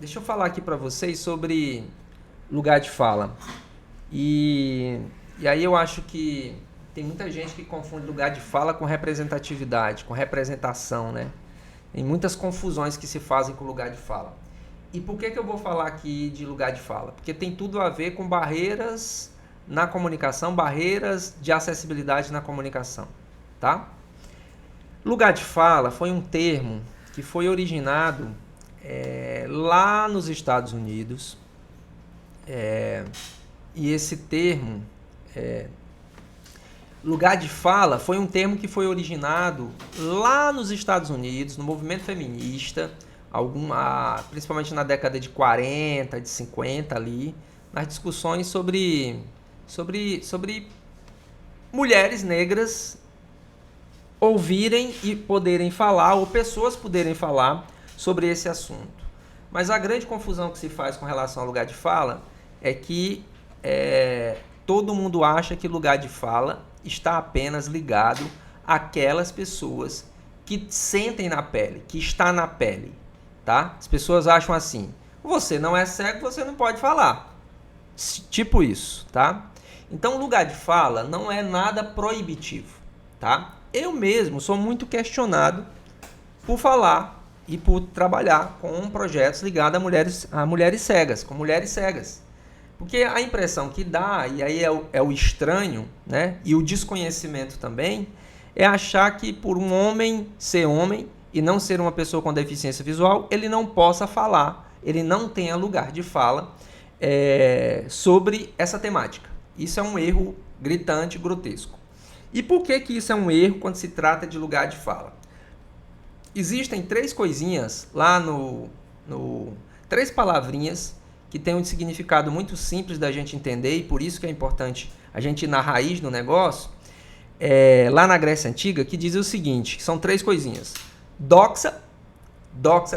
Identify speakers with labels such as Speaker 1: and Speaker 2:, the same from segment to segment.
Speaker 1: Deixa eu falar aqui para vocês sobre lugar de fala. E, e aí eu acho que tem muita gente que confunde lugar de fala com representatividade, com representação, né? Tem muitas confusões que se fazem com lugar de fala. E por que eu vou falar aqui de lugar de fala? Porque tem tudo a ver com barreiras na comunicação, barreiras de acessibilidade na comunicação, tá? Lugar de fala foi um termo que foi originado lá nos Estados Unidos. E esse termo, lugar de fala, foi um termo que foi originado lá nos Estados Unidos, no movimento feminista, principalmente na década de 40, de 50 ali, nas discussões sobre mulheres negras ouvirem e poderem falar, ou pessoas poderem falar sobre esse assunto. Mas a grande confusão que se faz com relação ao lugar de fala é que todo mundo acha que lugar de fala está apenas ligado àquelas pessoas que sentem na pele, que está na pele, tá? As pessoas acham assim: você não é cego, você não pode falar. Tipo isso, tá? Então, lugar de fala não é nada proibitivo, tá? Eu mesmo sou muito questionado por falar e por trabalhar com projetos ligados a mulheres cegas, com mulheres cegas. Porque a impressão que dá, e aí é o estranho, né? E o desconhecimento também, é achar que por um homem ser homem e não ser uma pessoa com deficiência visual, ele não possa falar, ele não tenha lugar de fala sobre essa temática. Isso é um erro gritante, grotesco. E por que isso é um erro quando se trata de lugar de fala? Existem três coisinhas lá três palavrinhas que têm um significado muito simples da gente entender, e por isso que é importante a gente ir na raiz do negócio, lá na Grécia Antiga, que diz o seguinte, que são três coisinhas. Doxa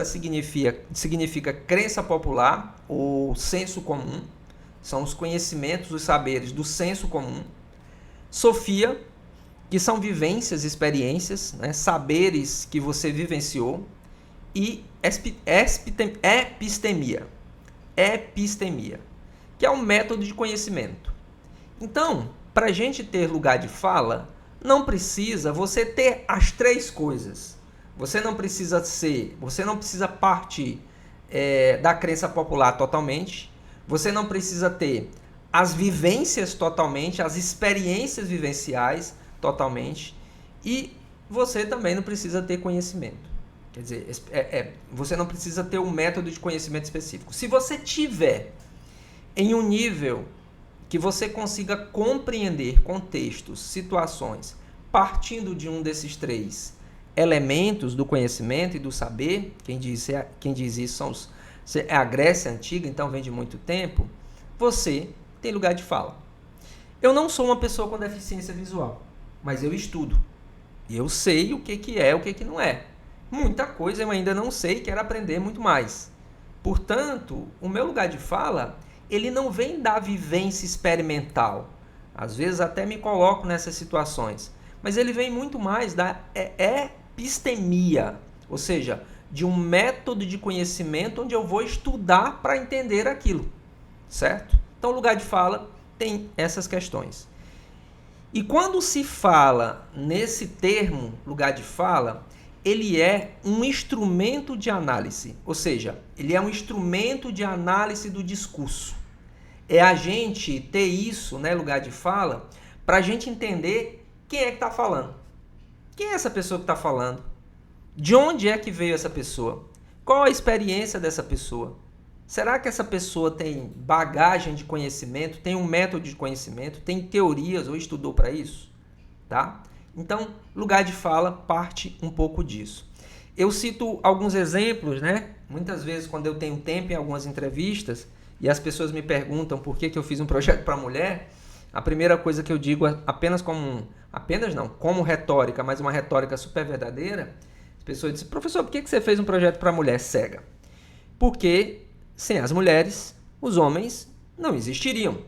Speaker 1: significa crença popular ou senso comum, são os conhecimentos, os saberes do senso comum. Sofia, que são vivências, experiências, né, saberes que você vivenciou. E epistemia, que é um método de conhecimento. Então, para a gente ter lugar de fala, não precisa você ter as três coisas. Você não precisa partir da crença popular totalmente. Você não precisa ter as vivências totalmente, as experiências vivenciais totalmente. E você também não precisa ter conhecimento. Quer dizer, você não precisa ter um método de conhecimento específico. Se você tiver em um nível que você consiga compreender contextos, situações, partindo de um desses três elementos do conhecimento e do saber, quem diz isso é a Grécia Antiga, então vem de muito tempo, você tem lugar de fala. Eu não sou uma pessoa com deficiência visual, mas eu estudo. E eu sei o que é, o que não é. Muita coisa eu ainda não sei, quero aprender muito mais. Portanto, o meu lugar de fala, ele não vem da vivência experimental. Às vezes até me coloco nessas situações. Mas ele vem muito mais da epistemia, ou seja, de um método de conhecimento onde eu vou estudar para entender aquilo, certo? Então, o lugar de fala tem essas questões. E quando se fala nesse termo, lugar de fala, ele é um instrumento de análise, ou seja, ele é um instrumento de análise do discurso. É a gente ter isso, né, lugar de fala, para a gente entender quem é que está falando. Quem é essa pessoa que está falando? De onde é que veio essa pessoa? Qual a experiência dessa pessoa? Será que essa pessoa tem bagagem de conhecimento, tem um método de conhecimento, tem teorias ou estudou para isso? Tá? Então, lugar de fala parte um pouco disso. Eu cito alguns exemplos, né? Muitas vezes, quando eu tenho tempo em algumas entrevistas e as pessoas me perguntam por que eu fiz um projeto para mulher, a primeira coisa que eu digo como retórica, mas uma retórica super verdadeira, as pessoas dizem: professor, por que você fez um projeto para mulher cega? Porque sem as mulheres, os homens não existiriam.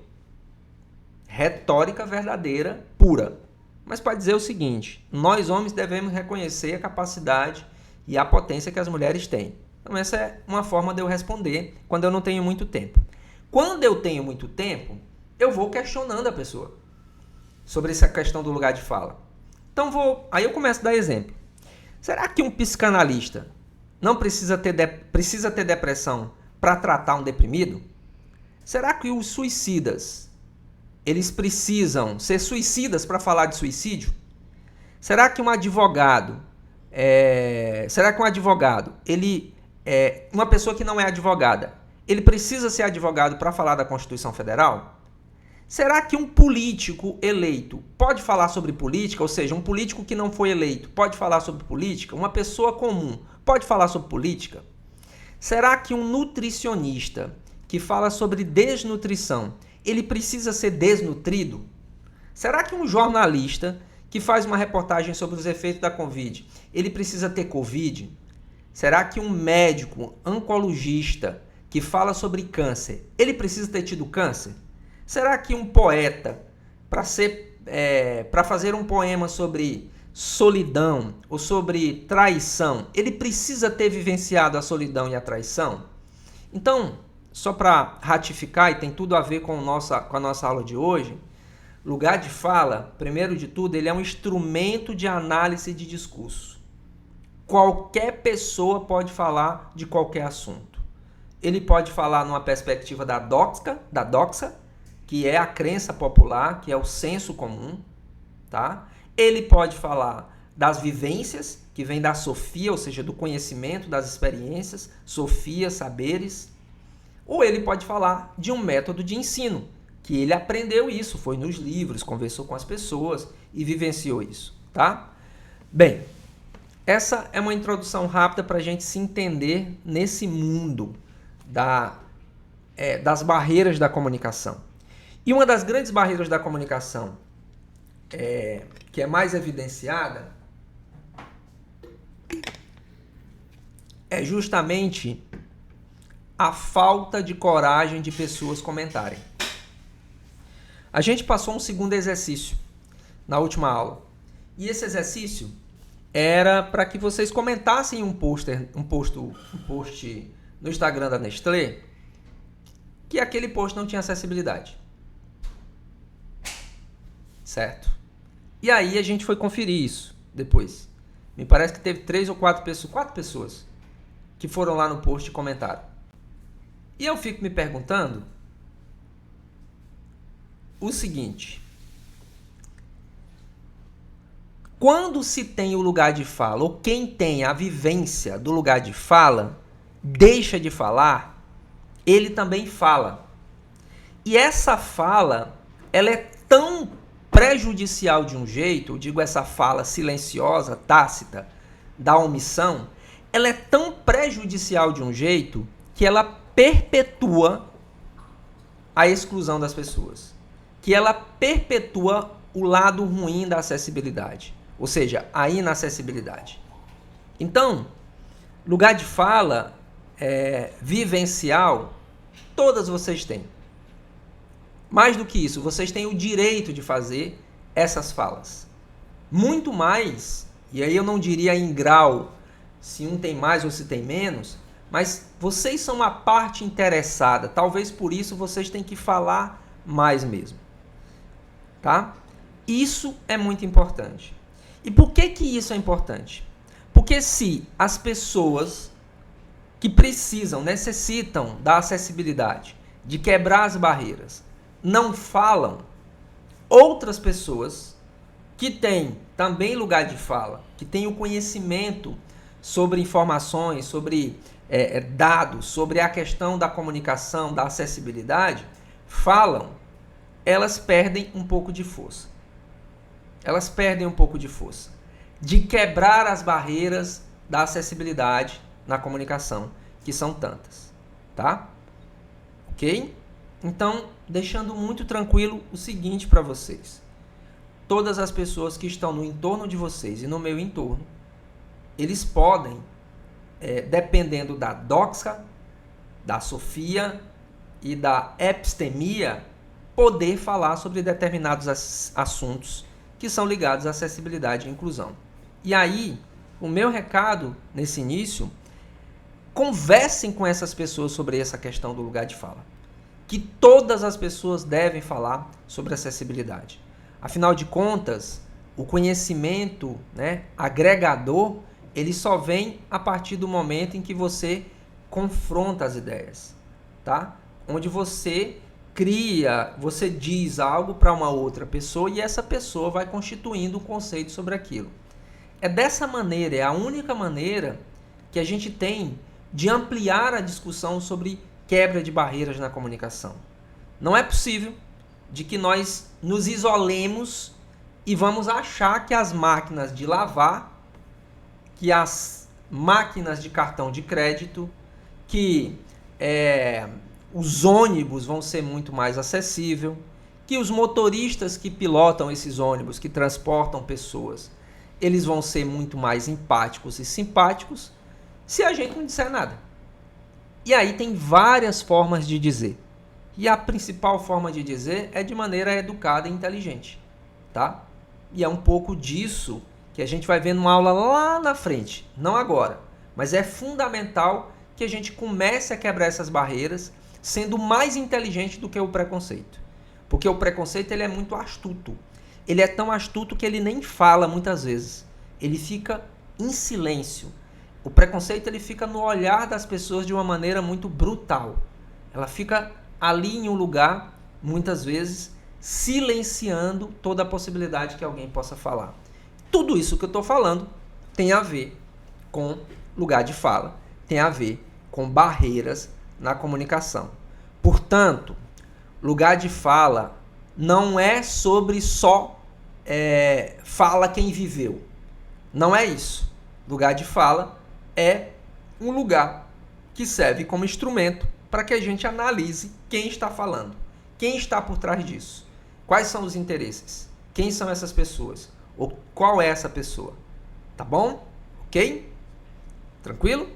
Speaker 1: Retórica verdadeira, pura. Mas para dizer o seguinte, nós homens devemos reconhecer a capacidade e a potência que as mulheres têm. Então essa é uma forma de eu responder quando eu não tenho muito tempo. Quando eu tenho muito tempo, eu vou questionando a pessoa sobre essa questão do lugar de fala. Então aí eu começo a dar exemplo. Será que um psicanalista não precisa ter depressão para tratar um deprimido? Será que os suicidas, eles precisam ser suicidas para falar de suicídio? Será que um advogado, uma pessoa que não é advogada, ele precisa ser advogado para falar da Constituição Federal? Será que um político eleito pode falar sobre política? Ou seja, um político que não foi eleito pode falar sobre política? Uma pessoa comum pode falar sobre política? Será que um nutricionista que fala sobre desnutrição, ele precisa ser desnutrido? Será que um jornalista que faz uma reportagem sobre os efeitos da Covid, ele precisa ter Covid? Será que um médico oncologista que fala sobre câncer, ele precisa ter tido câncer? Será que um poeta, para fazer um poema sobre solidão ou sobre traição, ele precisa ter vivenciado a solidão e a traição? Então, só para ratificar, e tem tudo a ver com a nossa aula de hoje, lugar de fala, primeiro de tudo, ele é um instrumento de análise de discurso. Qualquer pessoa pode falar de qualquer assunto. Ele pode falar numa perspectiva da doxa, que é a crença popular, que é o senso comum, tá? Ele pode falar das vivências, que vem da sofia, ou seja, do conhecimento, das experiências, sofia, saberes. Ou ele pode falar de um método de ensino, que ele aprendeu isso, foi nos livros, conversou com as pessoas e vivenciou isso, tá? Bem, essa é uma introdução rápida para a gente se entender nesse mundo das barreiras da comunicação. E uma das grandes barreiras da comunicação que é mais evidenciada é justamente a falta de coragem de pessoas comentarem. A gente passou um segundo exercício na última aula. E esse exercício era para que vocês comentassem um post no Instagram da Nestlé que aquele post não tinha acessibilidade. Certo? E aí a gente foi conferir isso depois. Me parece que teve 3 ou 4 pessoas que foram lá no post e comentaram. E eu fico me perguntando o seguinte: quando se tem o lugar de fala, ou quem tem a vivência do lugar de fala, deixa de falar, ele também fala. E essa fala, ela é tão prejudicial de um jeito, eu digo essa fala silenciosa, tácita, da omissão, ela é tão prejudicial de um jeito que ela perpetua a exclusão das pessoas, que ela perpetua o lado ruim da acessibilidade, ou seja, a inacessibilidade. Então, lugar de fala vivencial, todas vocês têm. Mais do que isso, vocês têm o direito de fazer essas falas. Muito mais, e aí eu não diria em grau se um tem mais ou se tem menos, mas vocês são a parte interessada. Talvez por isso vocês têm que falar mais mesmo. Tá? Isso é muito importante. E por que isso é importante? Porque se as pessoas que necessitam da acessibilidade, de quebrar as barreiras, não falam, outras pessoas que têm também lugar de fala, que têm o conhecimento sobre informações, sobre dados, sobre a questão da comunicação, da acessibilidade, falam, elas perdem um pouco de força. Elas perdem um pouco de força de quebrar as barreiras da acessibilidade na comunicação, que são tantas, tá? Ok? Então, deixando muito tranquilo o seguinte para vocês. Todas as pessoas que estão no entorno de vocês e no meu entorno, eles podem, dependendo da doxa, da sofia e da epistemia, poder falar sobre determinados assuntos que são ligados à acessibilidade e inclusão. E aí, o meu recado nesse início, conversem com essas pessoas sobre essa questão do lugar de fala. Que todas as pessoas devem falar sobre acessibilidade. Afinal de contas, o conhecimento, né, agregador, ele só vem a partir do momento em que você confronta as ideias, tá? Onde você cria, você diz algo para uma outra pessoa e essa pessoa vai constituindo um conceito sobre aquilo. É dessa maneira, é a única maneira que a gente tem de ampliar a discussão sobre quebra de barreiras na comunicação. Não é possível de que nós nos isolemos e vamos achar que as máquinas de lavar, que as máquinas de cartão de crédito, que os ônibus vão ser muito mais acessíveis, que os motoristas que pilotam esses ônibus, que transportam pessoas, eles vão ser muito mais empáticos e simpáticos se a gente não disser nada. E aí tem várias formas de dizer. E a principal forma de dizer é de maneira educada e inteligente, tá? E é um pouco disso que a gente vai ver numa aula lá na frente, não agora. Mas é fundamental que a gente comece a quebrar essas barreiras sendo mais inteligente do que o preconceito. Porque o preconceito ele é muito astuto. Ele é tão astuto que ele nem fala muitas vezes. Ele fica em silêncio. O preconceito ele fica no olhar das pessoas de uma maneira muito brutal. Ela fica ali em um lugar, muitas vezes, silenciando toda a possibilidade que alguém possa falar. Tudo isso que eu estou falando tem a ver com lugar de fala, tem a ver com barreiras na comunicação. Portanto, lugar de fala não é sobre só fala quem viveu. Não é isso. Lugar de fala é um lugar que serve como instrumento para que a gente analise quem está falando, quem está por trás disso, quais são os interesses, quem são essas pessoas, ou qual é essa pessoa. Tá bom? Ok? Tranquilo?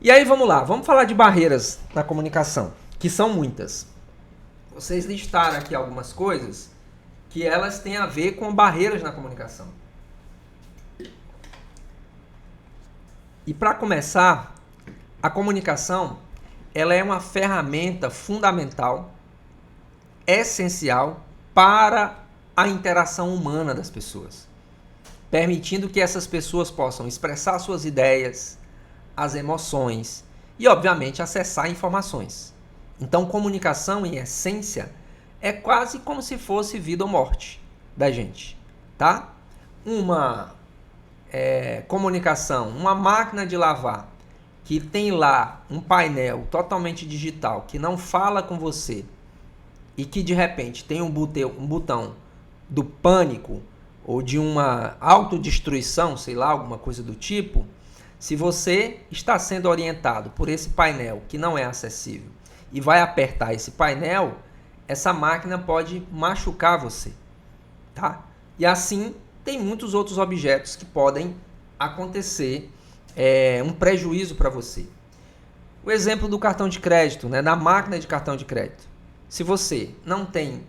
Speaker 1: E aí vamos lá, vamos falar de barreiras na comunicação, que são muitas. Vocês listaram aqui algumas coisas que elas têm a ver com barreiras na comunicação. E para começar, a comunicação ela é uma ferramenta fundamental, essencial para a interação humana das pessoas, permitindo que essas pessoas possam expressar suas ideias, as emoções e, obviamente, acessar informações. Então, comunicação, em essência, é quase como se fosse vida ou morte da gente, tá? Uma comunicação, uma máquina de lavar que tem lá um painel totalmente digital que não fala com você e que de repente tem um botão do pânico ou de uma autodestruição, sei lá, alguma coisa do tipo, se você está sendo orientado por esse painel que não é acessível e vai apertar esse painel, essa máquina pode machucar você, tá? E assim tem muitos outros objetos que podem acontecer um prejuízo para você. O exemplo do cartão de crédito, né, da máquina de cartão de crédito. Se você não tem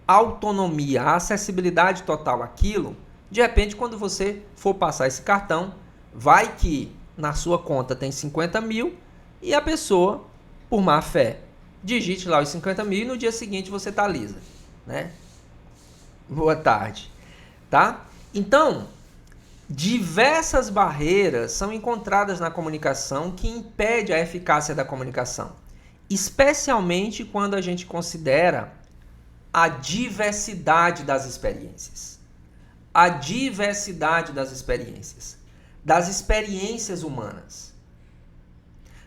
Speaker 1: autonomia, acessibilidade total àquilo, de repente quando você for passar esse cartão, vai que na sua conta tem 50 mil e a pessoa, por má fé, digite lá os 50 mil e no dia seguinte você está lisa, né? Boa tarde, tá? Então, diversas barreiras são encontradas na comunicação que impedem a eficácia da comunicação, especialmente quando a gente considera a diversidade das experiências. A diversidade das experiências humanas.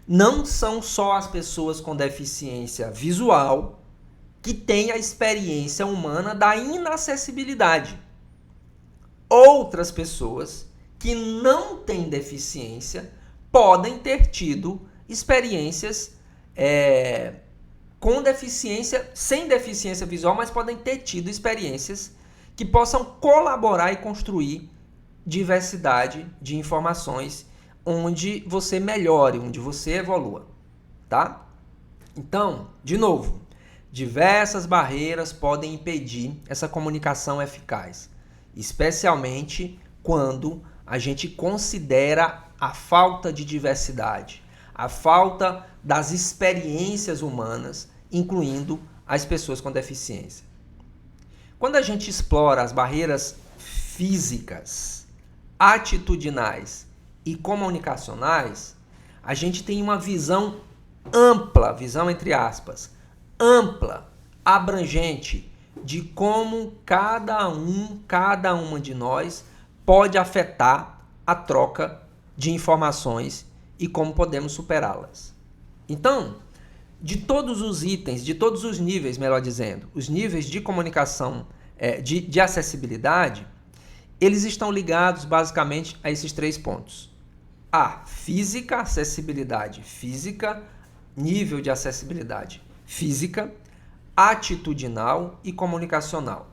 Speaker 1: Não são só as pessoas com deficiência visual que têm a experiência humana da inacessibilidade. Outras pessoas que não têm deficiência podem ter tido experiências com deficiência, sem deficiência visual, mas podem ter tido experiências que possam colaborar e construir diversidade de informações onde você melhore, onde você evolua, tá? Então, de novo, diversas barreiras podem impedir essa comunicação eficaz, especialmente quando a gente considera a falta de diversidade, a falta das experiências humanas, incluindo as pessoas com deficiência. Quando a gente explora as barreiras físicas, atitudinais e comunicacionais, a gente tem uma visão ampla, visão entre aspas, ampla, abrangente, de como cada uma de nós pode afetar a troca de informações e como podemos superá-las. Então, de todos os itens, de todos os níveis, melhor dizendo, os níveis de comunicação, de acessibilidade, eles estão ligados basicamente a esses 3 pontos. A física, acessibilidade física, nível de acessibilidade física, atitudinal e comunicacional.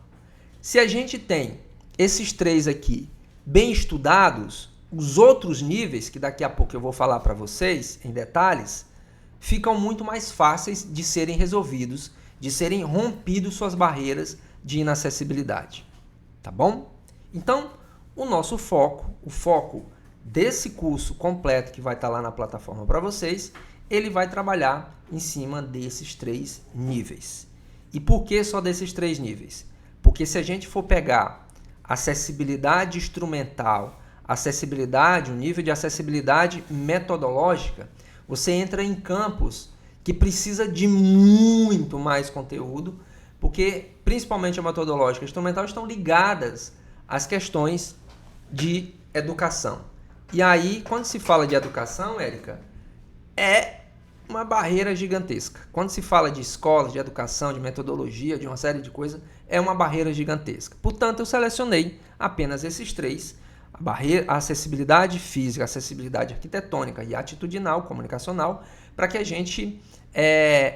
Speaker 1: Se a gente tem esses 3 aqui bem estudados, os outros níveis, que daqui a pouco eu vou falar para vocês em detalhes, ficam muito mais fáceis de serem resolvidos, de serem rompidos suas barreiras de inacessibilidade. Tá bom? Então, o nosso foco, o foco desse curso completo que vai estar lá na plataforma para vocês, ele vai trabalhar em cima desses 3 níveis. E por que só desses 3 níveis? Porque se a gente for pegar acessibilidade instrumental, acessibilidade, o nível de acessibilidade metodológica, você entra em campos que precisa de muito mais conteúdo, porque principalmente a metodológica e a instrumental estão ligadas às questões de educação. E aí, quando se fala de educação, Érica, é uma barreira gigantesca. Quando se fala de escolas, de educação, de metodologia, de uma série de coisas, é uma barreira gigantesca. Portanto, eu selecionei apenas esses 3, a acessibilidade física, a acessibilidade arquitetônica e atitudinal, comunicacional, para que a gente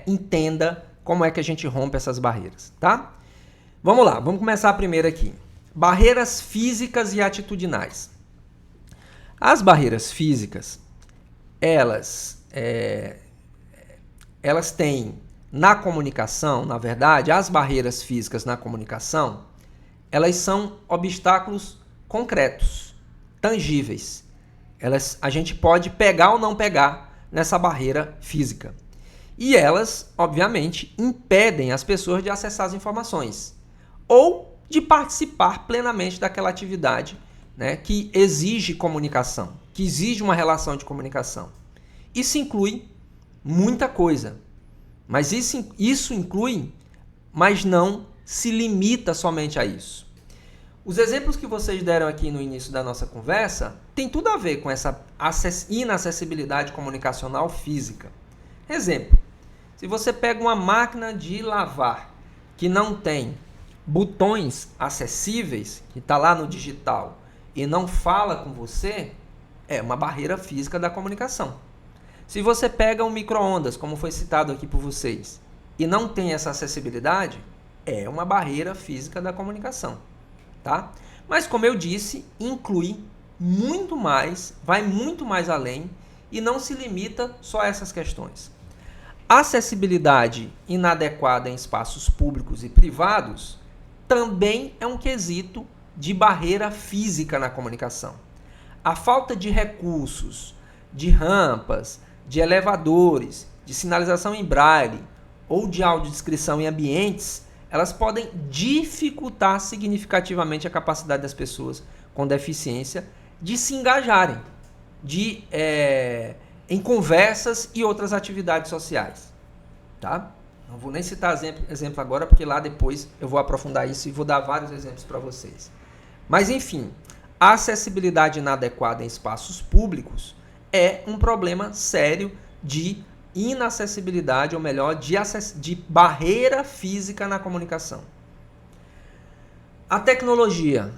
Speaker 1: entenda como é que a gente rompe essas barreiras, tá? Vamos lá, vamos começar a primeira aqui. Barreiras físicas e atitudinais. As barreiras físicas, elas têm na comunicação, na verdade, as barreiras físicas na comunicação, elas são obstáculos concretos, tangíveis. A gente pode pegar ou não pegar nessa barreira física. E elas, obviamente, impedem as pessoas de acessar as informações ou de participar plenamente daquela atividade, né, que exige comunicação, que exige uma relação de comunicação. Isso inclui muita coisa, mas isso inclui, mas não se limita somente a isso. Os exemplos que vocês deram aqui no início da nossa conversa tem tudo a ver com essa inacessibilidade comunicacional física. Exemplo, se você pega uma máquina de lavar que não tem botões acessíveis, que está lá no digital, e não fala com você, é uma barreira física da comunicação. Se você pega um micro-ondas, como foi citado aqui por vocês, e não tem essa acessibilidade, é uma barreira física da comunicação, tá? Mas, como eu disse, inclui muito mais, vai muito mais além e não se limita só a essas questões. Acessibilidade inadequada em espaços públicos e privados também é um quesito de barreira física na comunicação. A falta de recursos, de rampas, de elevadores, de sinalização em braille ou de audiodescrição em ambientes, elas podem dificultar significativamente a capacidade das pessoas com deficiência de se engajarem em conversas e outras atividades sociais. Tá? Não vou nem citar exemplo agora, porque lá depois eu vou aprofundar isso e vou dar vários exemplos para vocês. Mas, enfim, a acessibilidade inadequada em espaços públicos é um problema sério de inacessibilidade, ou melhor, de barreira física na comunicação. A tecnologia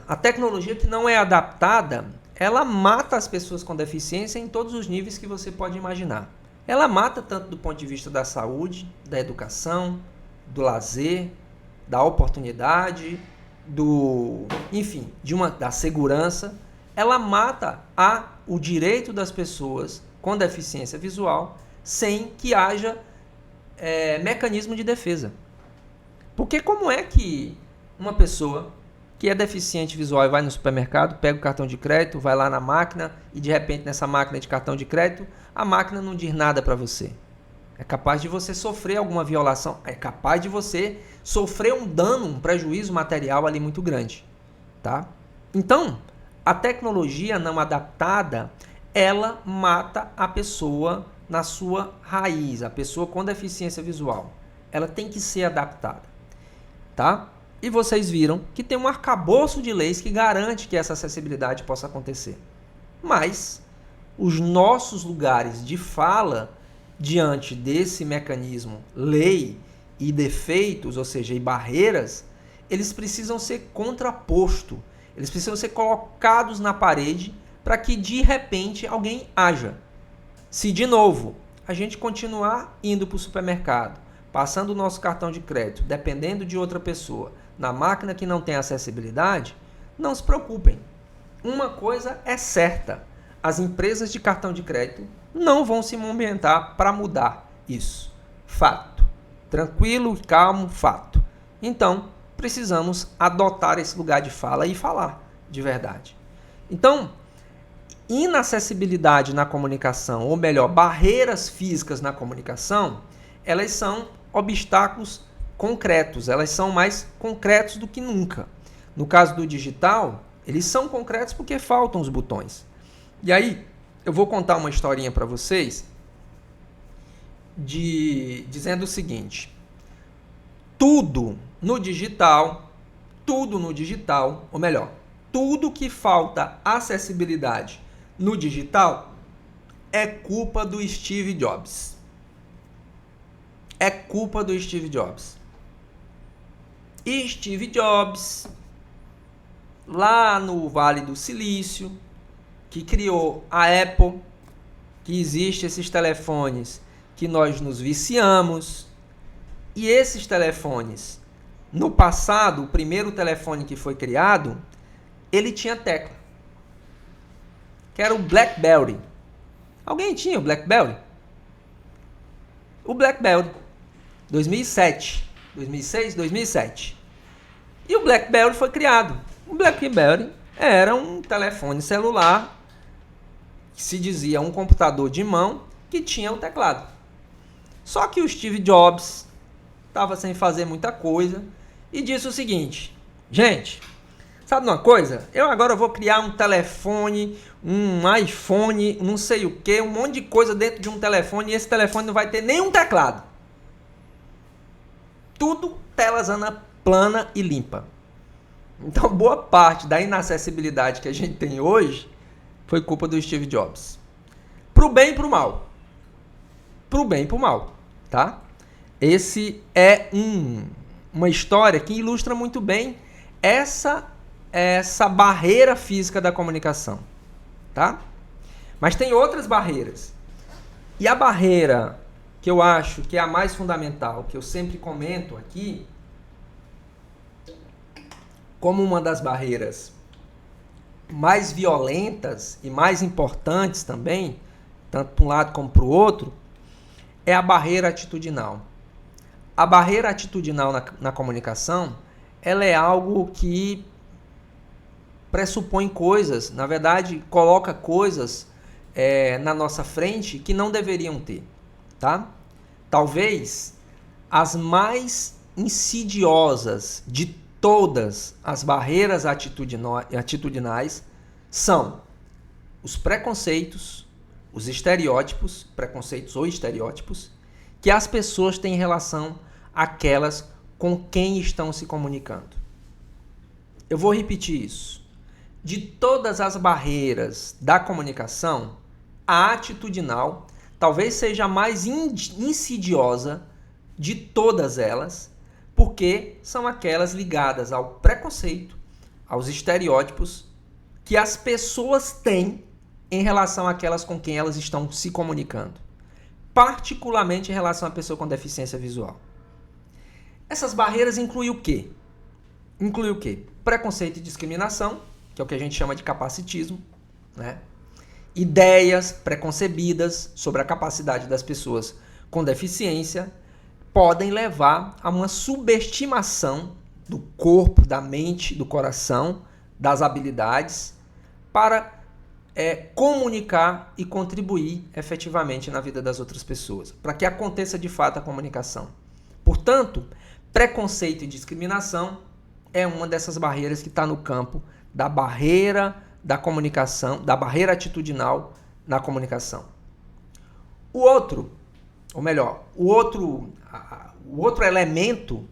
Speaker 1: que não é adaptada, ela mata as pessoas com deficiência em todos os níveis que você pode imaginar. Ela mata tanto do ponto de vista da saúde, da educação, do lazer, da oportunidade, da segurança. Ela mata o direito das pessoas com deficiência visual sem que haja mecanismo de defesa. Porque como é que uma pessoa que que é deficiente visual e vai no supermercado, pega o cartão de crédito, vai lá na máquina e de repente nessa máquina de cartão de crédito, a máquina não diz nada para você. É capaz de você sofrer alguma violação, é capaz de você sofrer um dano, um prejuízo material ali muito grande, tá? Então, a tecnologia não adaptada, ela mata a pessoa na sua raiz, a pessoa com deficiência visual. Ela tem que ser adaptada, tá? E vocês viram que tem um arcabouço de leis que garante que essa acessibilidade possa acontecer. Mas os nossos lugares de fala diante desse mecanismo, lei e defeitos, ou seja, e barreiras, eles precisam ser contrapostos, eles precisam ser colocados na parede para que de repente alguém haja. Se de novo a gente continuar indo para o supermercado, passando o nosso cartão de crédito, dependendo de outra pessoa, na máquina que não tem acessibilidade, não se preocupem. Uma coisa é certa, as empresas de cartão de crédito não vão se movimentar para mudar isso. Fato. Tranquilo, calmo, fato. Então, precisamos adotar esse lugar de fala e falar de verdade. Então, inacessibilidade na comunicação, ou melhor, barreiras físicas na comunicação, elas são obstáculos concretos, elas são mais concretos do que nunca. No caso do digital, eles são concretos porque faltam os botões. E aí, eu vou contar uma historinha para vocês dizendo o seguinte: tudo no digital, ou melhor, tudo que falta acessibilidade no digital é culpa do Steve Jobs. É culpa do Steve Jobs. E Steve Jobs, lá no Vale do Silício, que criou a Apple, que existe esses telefones que nós nos viciamos, e esses telefones, no passado, o primeiro telefone que foi criado, ele tinha tecla, que era o BlackBerry. Alguém tinha o BlackBerry? O BlackBerry, 2007, 2006, 2007. E o BlackBerry foi criado. O BlackBerry era um telefone celular, que se dizia um computador de mão, que tinha o teclado. Só que o Steve Jobs estava sem fazer muita coisa e disse o seguinte: gente, sabe uma coisa? Eu agora vou criar um telefone, um iPhone, não sei o que, um monte de coisa dentro de um telefone, e esse telefone não vai ter nenhum teclado. Tudo telazana plana e limpa. Então, boa parte da inacessibilidade que a gente tem hoje foi culpa do Steve Jobs. Pro bem e pro mal. Pro bem e pro mal, tá? Esse é uma história que ilustra muito bem essa barreira física da comunicação, tá? Mas tem outras barreiras. E a barreira que eu acho que é a mais fundamental, que eu sempre comento aqui, como uma das barreiras mais violentas e mais importantes também, tanto para um lado como para o outro, é a barreira atitudinal. A barreira atitudinal na comunicação, ela é algo que pressupõe coisas, na verdade, coloca coisas na nossa frente que não deveriam ter, tá? Talvez as mais insidiosas de todas as barreiras atitudinais são os preconceitos, os estereótipos, preconceitos ou estereótipos, que as pessoas têm em relação àquelas com quem estão se comunicando. Eu vou repetir isso. De todas as barreiras da comunicação, a atitudinal talvez seja a mais insidiosa de todas elas, porque são aquelas ligadas ao preconceito, aos estereótipos que as pessoas têm em relação àquelas com quem elas estão se comunicando, particularmente em relação à pessoa com deficiência visual. Essas barreiras incluem o quê? Inclui o quê? Preconceito e discriminação, que é o que a gente chama de capacitismo, né? Ideias preconcebidas sobre a capacidade das pessoas com deficiência podem levar a uma subestimação do corpo, da mente, do coração, das habilidades, para comunicar e contribuir efetivamente na vida das outras pessoas, para que aconteça de fato a comunicação. Portanto, preconceito e discriminação é uma dessas barreiras que está no campo da barreira da comunicação, da barreira atitudinal na comunicação. O outro elemento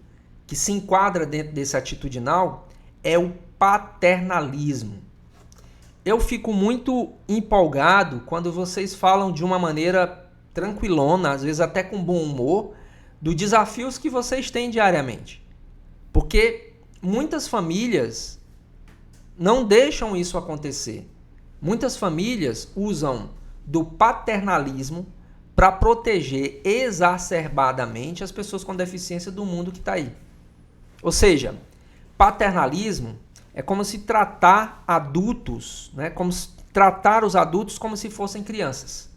Speaker 1: que se enquadra dentro desse atitudinal é o paternalismo. Eu fico muito empolgado quando vocês falam de uma maneira tranquilona, às vezes até com bom humor, dos desafios que vocês têm diariamente. Porque muitas famílias não deixam isso acontecer. Muitas famílias usam do paternalismo para proteger exacerbadamente as pessoas com deficiência do mundo que está aí. Ou seja, paternalismo é como se tratar adultos, né, como se tratar os adultos como se fossem crianças.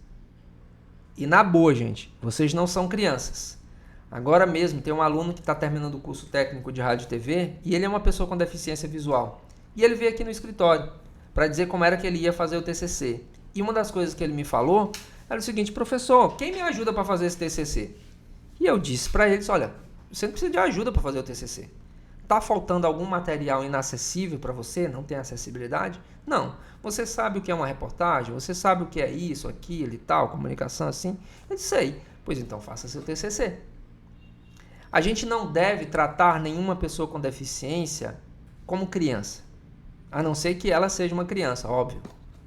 Speaker 1: E na boa, gente, vocês não são crianças. Agora mesmo tem um aluno que está terminando o curso técnico de rádio e TV e ele é uma pessoa com deficiência visual. E ele veio aqui no escritório para dizer como era que ele ia fazer o TCC. E uma das coisas que ele me falou era o seguinte: professor, quem me ajuda para fazer esse TCC? E eu disse para eles: olha, você não precisa de ajuda para fazer o TCC. Está faltando algum material inacessível para você? Não tem acessibilidade? Não. Você sabe o que é uma reportagem? Você sabe o que é isso, aquilo e tal, comunicação assim? Eu disse: sei. Pois então faça seu TCC. A gente não deve tratar nenhuma pessoa com deficiência como criança. A não ser que ela seja uma criança, óbvio,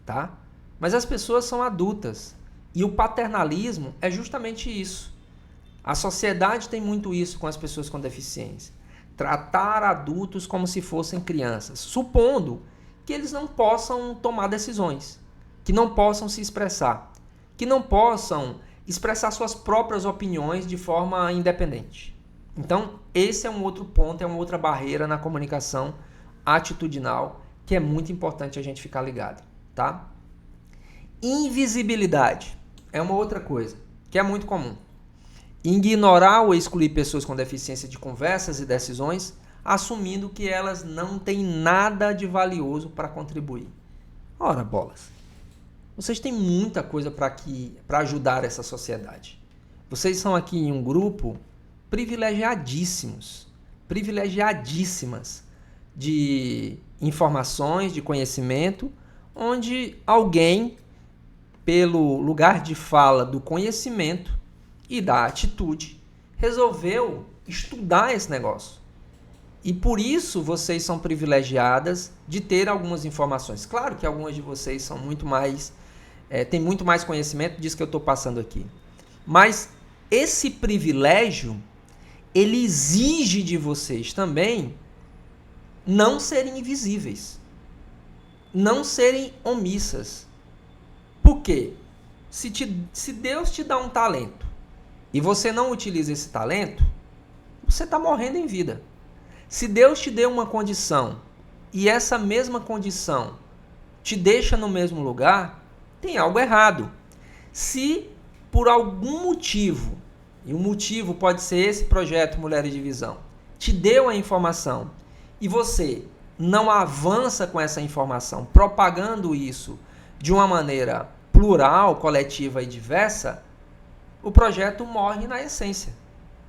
Speaker 1: tá? Mas as pessoas são adultas. E o paternalismo é justamente isso. A sociedade tem muito isso com as pessoas com deficiência. Tratar adultos como se fossem crianças, supondo que eles não possam tomar decisões, que não possam se expressar, que não possam expressar suas próprias opiniões de forma independente. Então, esse é um outro ponto, é uma outra barreira na comunicação atitudinal que é muito importante a gente ficar ligado, tá? Invisibilidade é uma outra coisa que é muito comum. Ignorar ou excluir pessoas com deficiência de conversas e decisões, assumindo que elas não têm nada de valioso para contribuir. Ora, bolas, vocês têm muita coisa para ajudar essa sociedade. Vocês são aqui em um grupo privilegiadíssimas de informações, de conhecimento, onde alguém, pelo lugar de fala do conhecimento e da atitude, resolveu estudar esse negócio. E por isso vocês são privilegiadas de ter algumas informações. Claro que algumas de vocês são muito mais, têm muito mais conhecimento disso que eu estou passando aqui. Mas esse privilégio, ele exige de vocês também não serem invisíveis, não serem omissas. Por quê? Se Deus te dá um talento e você não utiliza esse talento, você está morrendo em vida. Se Deus te deu uma condição e essa mesma condição te deixa no mesmo lugar, tem algo errado. Se por algum motivo, e o motivo pode ser esse projeto Mulheres de Visão, te deu a informação e você não avança com essa informação, propagando isso de uma maneira plural, coletiva e diversa, o projeto morre na essência.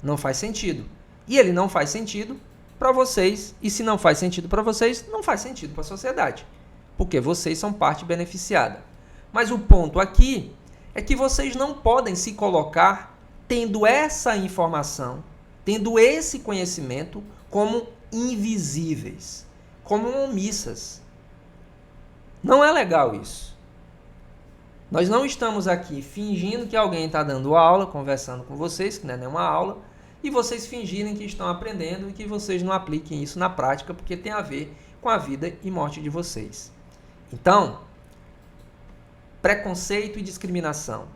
Speaker 1: Não faz sentido. E ele não faz sentido para vocês. E se não faz sentido para vocês, não faz sentido para a sociedade. Porque vocês são parte beneficiada. Mas o ponto aqui é que vocês não podem se colocar tendo essa informação, tendo esse conhecimento como invisíveis, como omissas. Não é legal isso. Nós não estamos aqui fingindo que alguém está dando aula, conversando com vocês, que não é nenhuma aula, e vocês fingirem que estão aprendendo e que vocês não apliquem isso na prática, porque tem a ver com a vida e morte de vocês. Então, preconceito e discriminação,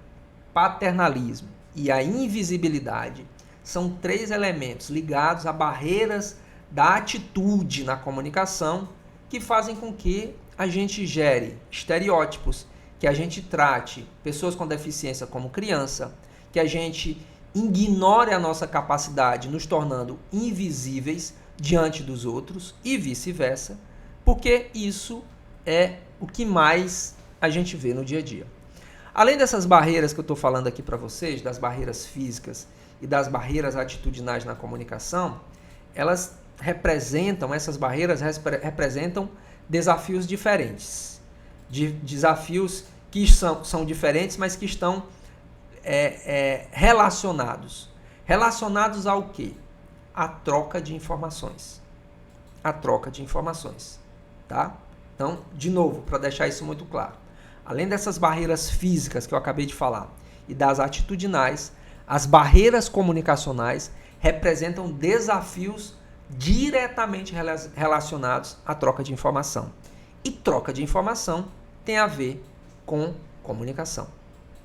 Speaker 1: paternalismo e a invisibilidade são 3 elementos ligados a barreiras da atitude na comunicação que fazem com que a gente gere estereótipos, que a gente trate pessoas com deficiência como criança, que a gente ignore a nossa capacidade, nos tornando invisíveis, diante dos outros e vice-versa, porque isso é o que mais a gente vê no dia a dia. Além dessas barreiras que eu estou falando aqui para vocês, das barreiras físicas e das barreiras atitudinais na comunicação, essas barreiras representam desafios diferentes. Desafios que são diferentes, mas que estão relacionados. Relacionados ao quê? A troca de informações. A troca de informações. Tá? Então, de novo, para deixar isso muito claro. Além dessas barreiras físicas que eu acabei de falar e das atitudinais, as barreiras comunicacionais representam desafios diretamente relacionados à troca de informação. E troca de informação tem a ver com comunicação,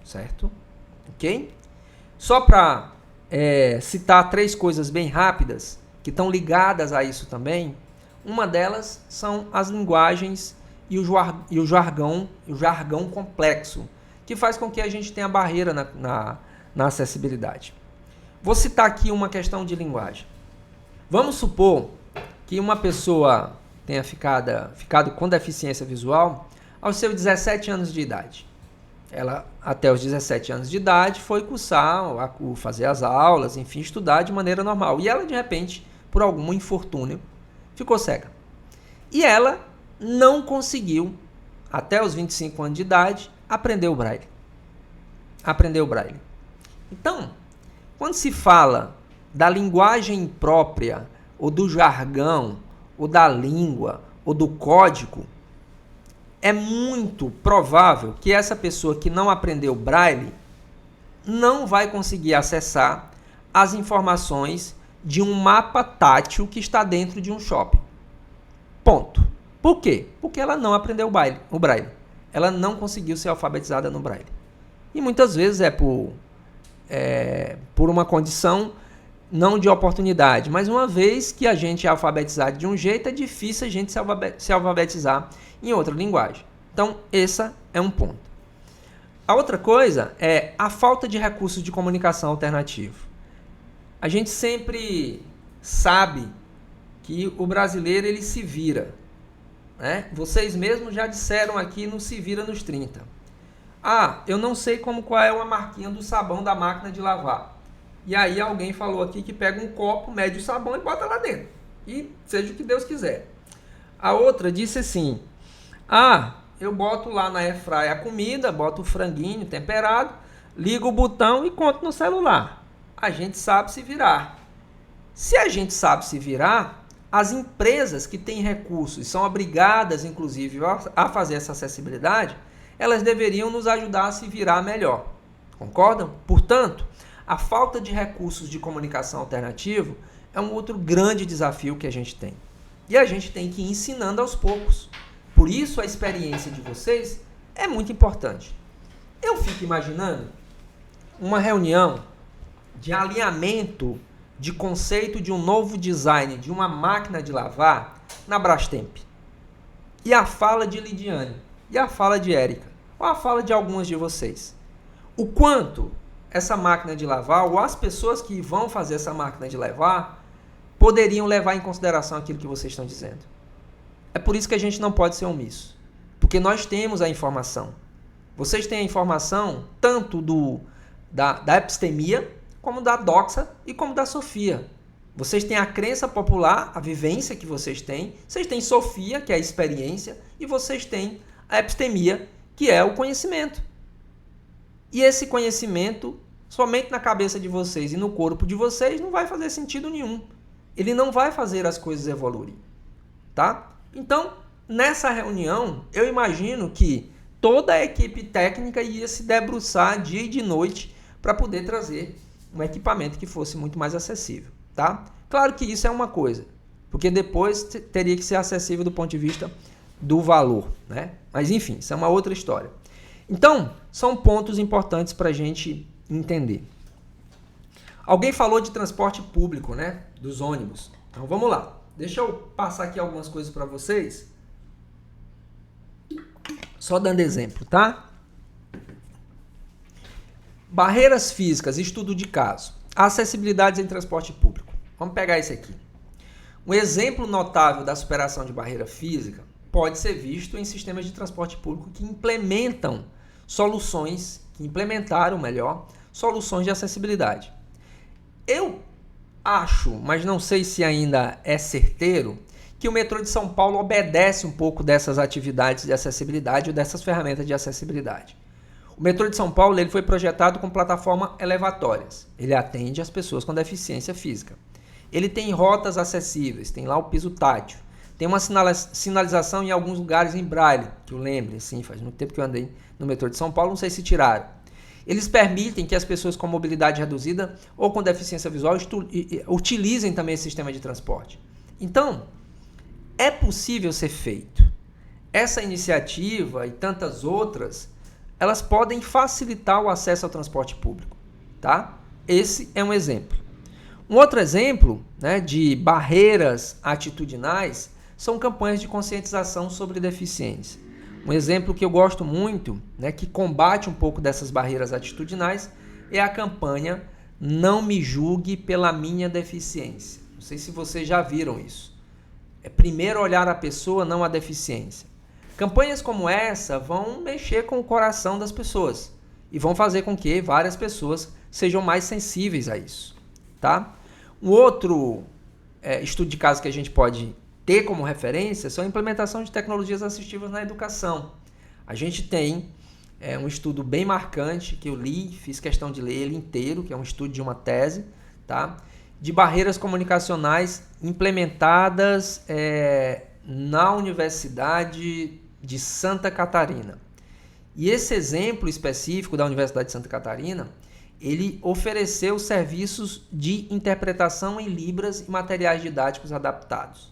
Speaker 1: certo? Ok? Só para citar 3 coisas bem rápidas que estão ligadas a isso também. Uma delas são as linguagens e o jargão complexo, que faz com que a gente tenha barreira na acessibilidade. Vou citar aqui uma questão de linguagem. Vamos supor que uma pessoa tenha ficado com deficiência visual aos seus 17 anos de idade. Ela, até os 17 anos de idade, foi cursar, fazer as aulas, enfim, estudar de maneira normal. E ela, de repente, por algum infortúnio, ficou cega. E ela não conseguiu, até os 25 anos de idade, aprender o braille. Então, quando se fala da linguagem própria, ou do jargão, ou da língua, ou do código, é muito provável que essa pessoa que não aprendeu braille não vai conseguir acessar as informações de um mapa tátil que está dentro de um shopping. Ponto. Por quê? Porque ela não aprendeu o braille. Ela não conseguiu ser alfabetizada no braille. E muitas vezes é por uma condição não de oportunidade, mas uma vez que a gente é alfabetizado de um jeito, é difícil a gente se alfabetizar em outra linguagem. Então, esse é um ponto. A outra coisa é a falta de recursos de comunicação alternativo. A gente sempre sabe que o brasileiro ele se vira, né? Vocês mesmos já disseram aqui no Se Vira nos 30. Ah, eu não sei qual é uma marquinha do sabão da máquina de lavar. E aí alguém falou aqui que pega um copo, mede o sabão e bota lá dentro. E seja o que Deus quiser. A outra disse assim: ah, eu boto lá na airfryer a comida, boto o franguinho temperado, ligo o botão e conto no celular. A gente sabe se virar. Se a gente sabe se virar, as empresas que têm recursos, são obrigadas, inclusive, a fazer essa acessibilidade, elas deveriam nos ajudar a se virar melhor. Concordam? Portanto, a falta de recursos de comunicação alternativo é um outro grande desafio que a gente tem. E a gente tem que ir ensinando aos poucos. Por isso, a experiência de vocês é muito importante. Eu fico imaginando uma reunião de alinhamento de conceito de um novo design de uma máquina de lavar na Brastemp. E a fala de Lidiane, e a fala de Érica, ou a fala de algumas de vocês. O quanto essa máquina de lavar, ou as pessoas que vão fazer essa máquina de lavar, poderiam levar em consideração aquilo que vocês estão dizendo. É por isso que a gente não pode ser omisso. Porque nós temos a informação. Vocês têm a informação tanto da epistemia, como da doxa e como da sofia. Vocês têm a crença popular, a vivência que vocês têm. Vocês têm sofia, que é a experiência. E vocês têm a epistemia, que é o conhecimento. E esse conhecimento, somente na cabeça de vocês e no corpo de vocês, não vai fazer sentido nenhum. Ele não vai fazer as coisas evoluírem. Tá? Então, nessa reunião, eu imagino que toda a equipe técnica ia se debruçar dia e de noite para poder trazer um equipamento que fosse muito mais acessível. Tá? Claro que isso é uma coisa, porque depois teria que ser acessível do ponto de vista do valor. Né? Mas, enfim, isso é uma outra história. Então, são pontos importantes para a gente entender. Alguém falou de transporte público, né? Dos ônibus. Então, vamos lá. Deixa eu passar aqui algumas coisas para vocês. Só dando exemplo, tá? Barreiras físicas, estudo de caso. Acessibilidade em transporte público. Vamos pegar esse aqui. Um exemplo notável da superação de barreira física pode ser visto em sistemas de transporte público que implementaram soluções de acessibilidade. Eu acho, mas não sei se ainda é certeiro, que o metrô de São Paulo obedece um pouco dessas atividades de acessibilidade ou dessas ferramentas de acessibilidade. O metrô de São Paulo ele foi projetado com plataformas elevatórias. Ele atende as pessoas com deficiência física. Ele tem rotas acessíveis, tem lá o piso tátil. Tem uma sinalização em alguns lugares em braille, que eu lembre, assim, faz muito tempo que eu andei no metrô de São Paulo, não sei se tiraram. Eles permitem que as pessoas com mobilidade reduzida ou com deficiência visual utilizem também esse sistema de transporte. Então, é possível ser feito. Essa iniciativa e tantas outras, elas podem facilitar o acesso ao transporte público, tá? Esse é um exemplo. Um outro exemplo, né, de barreiras atitudinais são campanhas de conscientização sobre deficiência. Um exemplo que eu gosto muito, né, que combate um pouco dessas barreiras atitudinais, é a campanha Não Me Julgue pela Minha Deficiência. Não sei se vocês já viram isso. É primeiro olhar a pessoa, não a deficiência. Campanhas como essa vão mexer com o coração das pessoas e vão fazer com que várias pessoas sejam mais sensíveis a isso, tá? Um outro estudo de caso que a gente pode ter como referência são a implementação de tecnologias assistivas na educação. A gente tem um estudo bem marcante que eu li, fiz questão de ler ele inteiro, que é um estudo de uma tese, tá? De barreiras comunicacionais implementadas na Universidade de Santa Catarina. E esse exemplo específico da Universidade de Santa Catarina, ele ofereceu serviços de interpretação em libras e materiais didáticos adaptados.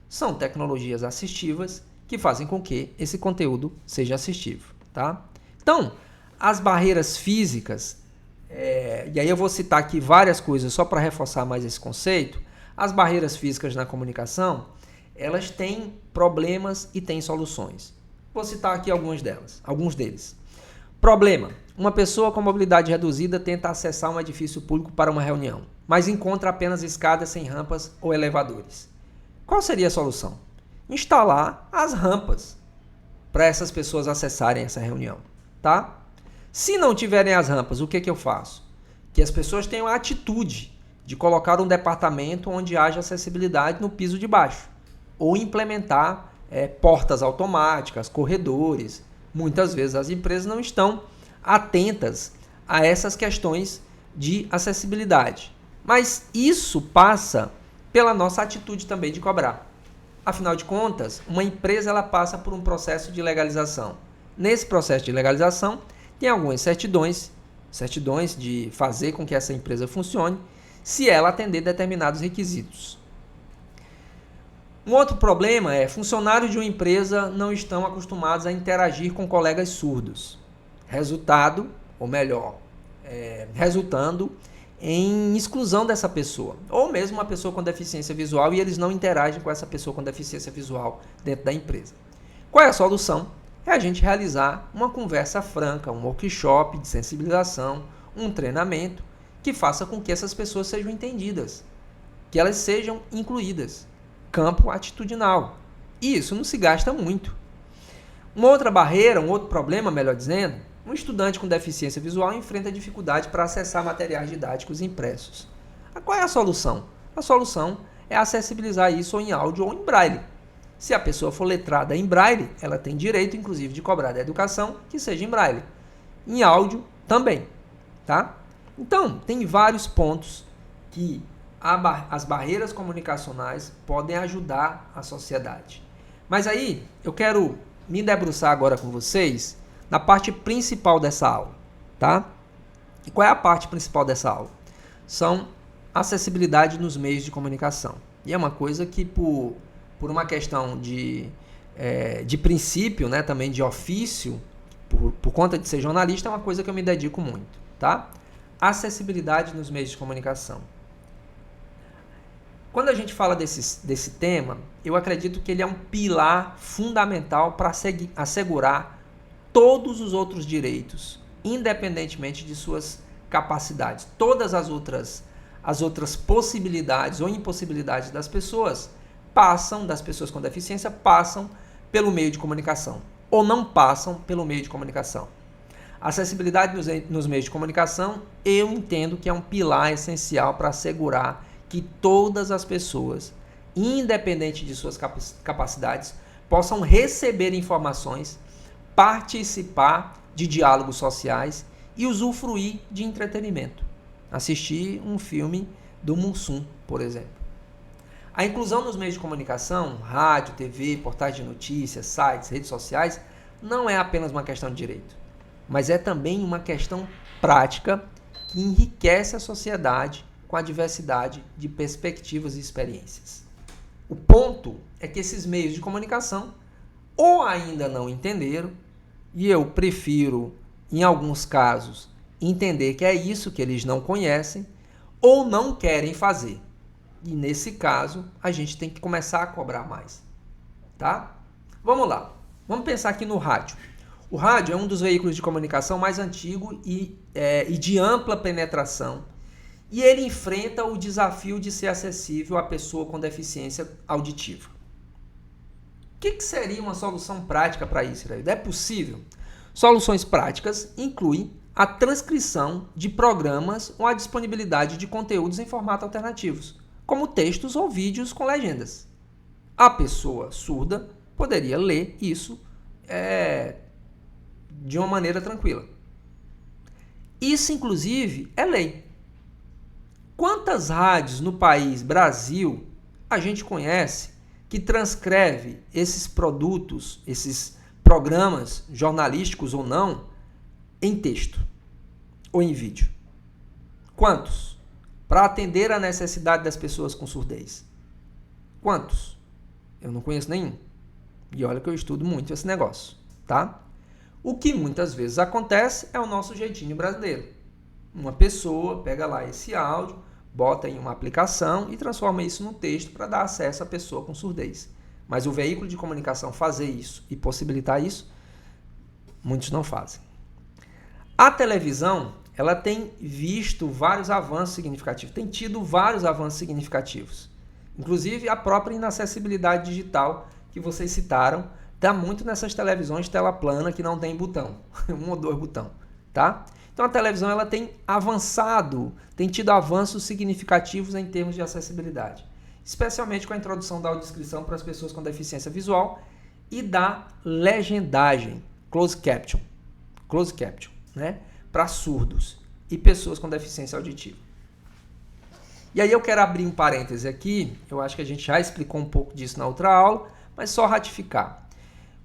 Speaker 1: São tecnologias assistivas que fazem com que esse conteúdo seja assistível, tá? Então, as barreiras físicas, e aí eu vou citar aqui várias coisas só para reforçar mais esse conceito. As barreiras físicas na comunicação, elas têm problemas e têm soluções. Vou citar aqui alguns deles. Problema: uma pessoa com mobilidade reduzida tenta acessar um edifício público para uma reunião, mas encontra apenas escadas sem rampas ou elevadores. Qual seria a solução? Instalar as rampas para essas pessoas acessarem essa reunião, tá? Se não tiverem as rampas, o que eu faço? Que as pessoas tenham a atitude de colocar um departamento onde haja acessibilidade no piso de baixo, ou implementar portas automáticas, corredores. Muitas vezes as empresas não estão atentas a essas questões de acessibilidade. Mas isso passa pela nossa atitude também de cobrar. Afinal de contas, uma empresa ela passa por um processo de legalização. Nesse processo de legalização, tem algumas certidões de fazer com que essa empresa funcione, se ela atender determinados requisitos. Um outro problema é funcionários de uma empresa não estão acostumados a interagir com colegas surdos. Resultando em exclusão dessa pessoa. Ou mesmo uma pessoa com deficiência visual e eles não interagem com essa pessoa com deficiência visual dentro da empresa. Qual é a solução? É a gente realizar uma conversa franca, um workshop de sensibilização, um treinamento que faça com que essas pessoas sejam entendidas, que elas sejam incluídas. Campo atitudinal. E isso não se gasta muito. Uma outra barreira, um outro problema, melhor dizendo, um estudante com deficiência visual enfrenta dificuldade para acessar materiais didáticos impressos. Qual é a solução? A solução é acessibilizar isso ou em áudio ou em braille. Se a pessoa for letrada em braille, ela tem direito, inclusive, de cobrar da educação que seja em braille. Em áudio também, tá? Então, tem vários pontos que as barreiras comunicacionais podem ajudar a sociedade. Mas aí, eu quero me debruçar agora com vocês na parte principal dessa aula, tá? E qual é a parte principal dessa aula? São acessibilidade nos meios de comunicação. E é uma coisa que, por uma questão de princípio, né, também de ofício, por conta de ser jornalista, é uma coisa que eu me dedico muito, tá? Acessibilidade nos meios de comunicação. Quando a gente fala desse tema, eu acredito que ele é um pilar fundamental para assegurar todos os outros direitos, independentemente de suas capacidades. Todas as outras as outras possibilidades ou impossibilidades das pessoas com deficiência, passam pelo meio de comunicação ou não passam pelo meio de comunicação. A acessibilidade nos meios de comunicação, eu entendo que é um pilar essencial para assegurar que todas as pessoas, independente de suas capacidades, possam receber informações, participar de diálogos sociais e usufruir de entretenimento. Assistir um filme do Mussum, por exemplo. A inclusão nos meios de comunicação, rádio, TV, portais de notícias, sites, redes sociais, não é apenas uma questão de direito, mas é também uma questão prática que enriquece a sociedade com a diversidade de perspectivas e experiências. O ponto é que esses meios de comunicação ou ainda não entenderam, e eu prefiro, em alguns casos, entender que é isso que eles não conhecem, ou não querem fazer. E nesse caso, a gente tem que começar a cobrar mais. Tá? Vamos lá. Vamos pensar aqui no rádio. O rádio é um dos veículos de comunicação mais antigo e de ampla penetração. E ele enfrenta o desafio de ser acessível à pessoa com deficiência auditiva. O que seria uma solução prática para isso, Iraído? É possível? Soluções práticas incluem a transcrição de programas ou a disponibilidade de conteúdos em formato alternativos, como textos ou vídeos com legendas. A pessoa surda poderia ler isso de uma maneira tranquila. Isso, inclusive, é lei. Quantas rádios no país, Brasil, a gente conhece que transcreve esses produtos, esses programas jornalísticos ou não, em texto ou em vídeo? Quantos? Para atender a necessidade das pessoas com surdez. Quantos? Eu não conheço nenhum. E olha que eu estudo muito esse negócio, tá? O que muitas vezes acontece é o nosso jeitinho brasileiro. Uma pessoa pega lá esse áudio, bota em uma aplicação e transforma isso num texto para dar acesso à pessoa com surdez. Mas o veículo de comunicação fazer isso e possibilitar isso, muitos não fazem. A televisão, ela tem visto vários avanços significativos, tem tido vários avanços significativos. Inclusive a própria inacessibilidade digital que vocês citaram, dá muito nessas televisões tela plana que não tem botão, um ou dois botões, tá? Então a televisão ela tem avançado, tem tido avanços significativos em termos de acessibilidade, especialmente com a introdução da audiodescrição para as pessoas com deficiência visual e da legendagem, closed caption, né, para surdos e pessoas com deficiência auditiva. E aí eu quero abrir um parêntese aqui, eu acho que a gente já explicou um pouco disso na outra aula, mas só ratificar.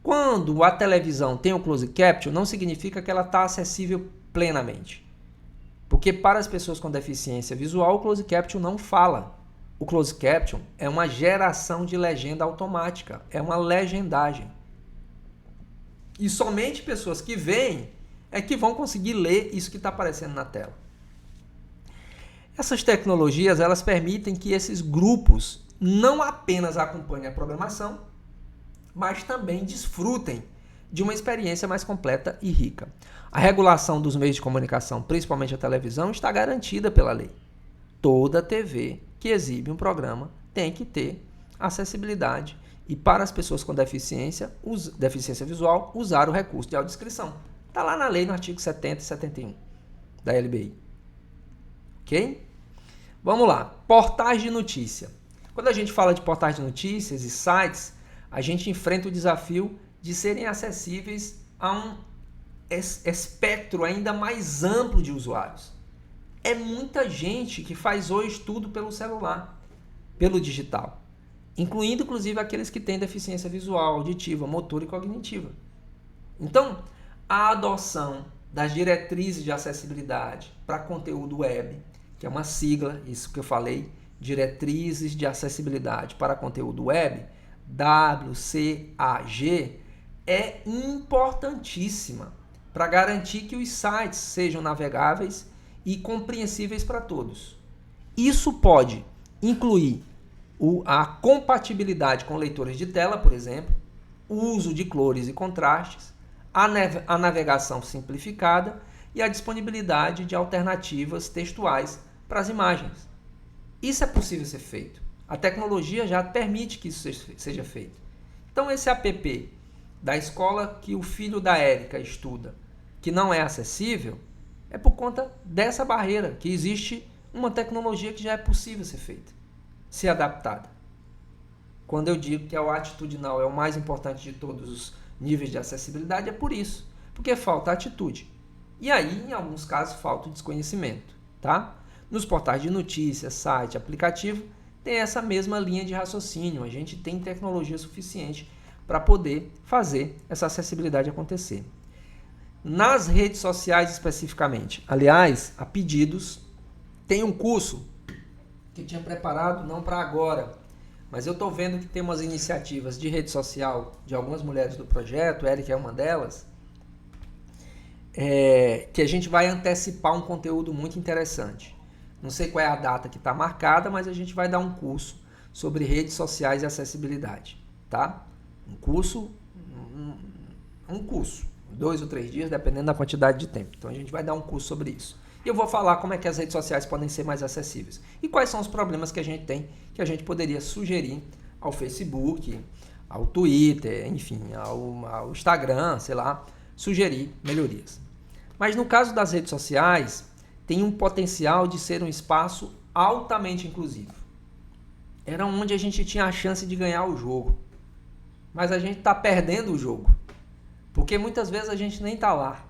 Speaker 1: Quando a televisão tem o closed caption, não significa que ela está acessível plenamente. Porque para as pessoas com deficiência visual, o closed caption não fala. O closed caption é uma geração de legenda automática, é uma legendagem. E somente pessoas que veem é que vão conseguir ler isso que está aparecendo na tela. Essas tecnologias elas permitem que esses grupos não apenas acompanhem a programação, mas também desfrutem de uma experiência mais completa e rica. A regulação dos meios de comunicação, principalmente a televisão, está garantida pela lei. Toda TV que exibe um programa tem que ter acessibilidade e para as pessoas com deficiência visual, usar o recurso de audiodescrição. Está lá na lei, no artigo 70 e 71 da LBI. Ok? Vamos lá. Portais de notícia. Quando a gente fala de portais de notícias e sites, a gente enfrenta o desafio de serem acessíveis a um espectro ainda mais amplo de usuários. É muita gente que faz hoje tudo pelo celular, pelo digital, incluindo inclusive aqueles que têm deficiência visual, auditiva, motora e cognitiva. Então, a adoção das diretrizes de acessibilidade para conteúdo web, que é uma sigla, isso que eu falei, Diretrizes de Acessibilidade para Conteúdo Web, WCAG, é importantíssima para garantir que os sites sejam navegáveis e compreensíveis para todos. Isso pode incluir a compatibilidade com leitores de tela, por exemplo, o uso de cores e contrastes, a navegação simplificada e a disponibilidade de alternativas textuais para as imagens. Isso é possível ser feito. A tecnologia já permite que isso seja feito. Então esse app da escola que o filho da Érica estuda, que não é acessível, é por conta dessa barreira, que existe uma tecnologia que já é possível ser feita, ser adaptada. Quando eu digo que o atitudinal é o mais importante de todos os níveis de acessibilidade, é por isso, porque falta atitude. E aí, em alguns casos, falta o desconhecimento, tá? Nos portais de notícias, site, aplicativo, tem essa mesma linha de raciocínio. A gente tem tecnologia suficiente para poder fazer essa acessibilidade acontecer. Nas redes sociais especificamente, aliás, a pedidos, tem um curso que eu tinha preparado, não para agora, mas eu estou vendo que tem umas iniciativas de rede social de algumas mulheres do projeto, Érica é uma delas, que a gente vai antecipar um conteúdo muito interessante. Não sei qual é a data que está marcada, mas a gente vai dar um curso sobre redes sociais e acessibilidade, tá? Um curso, 2 ou 3 dias, dependendo da quantidade de tempo. Então a gente vai dar um curso sobre isso. E eu vou falar como é que as redes sociais podem ser mais acessíveis. E quais são os problemas que a gente tem, que a gente poderia sugerir ao Facebook, ao Twitter, enfim, ao Instagram, sei lá, sugerir melhorias. Mas no caso das redes sociais, tem um potencial de ser um espaço altamente inclusivo. Era onde a gente tinha a chance de ganhar o jogo. Mas a gente está perdendo o jogo. Porque muitas vezes a gente nem está lá.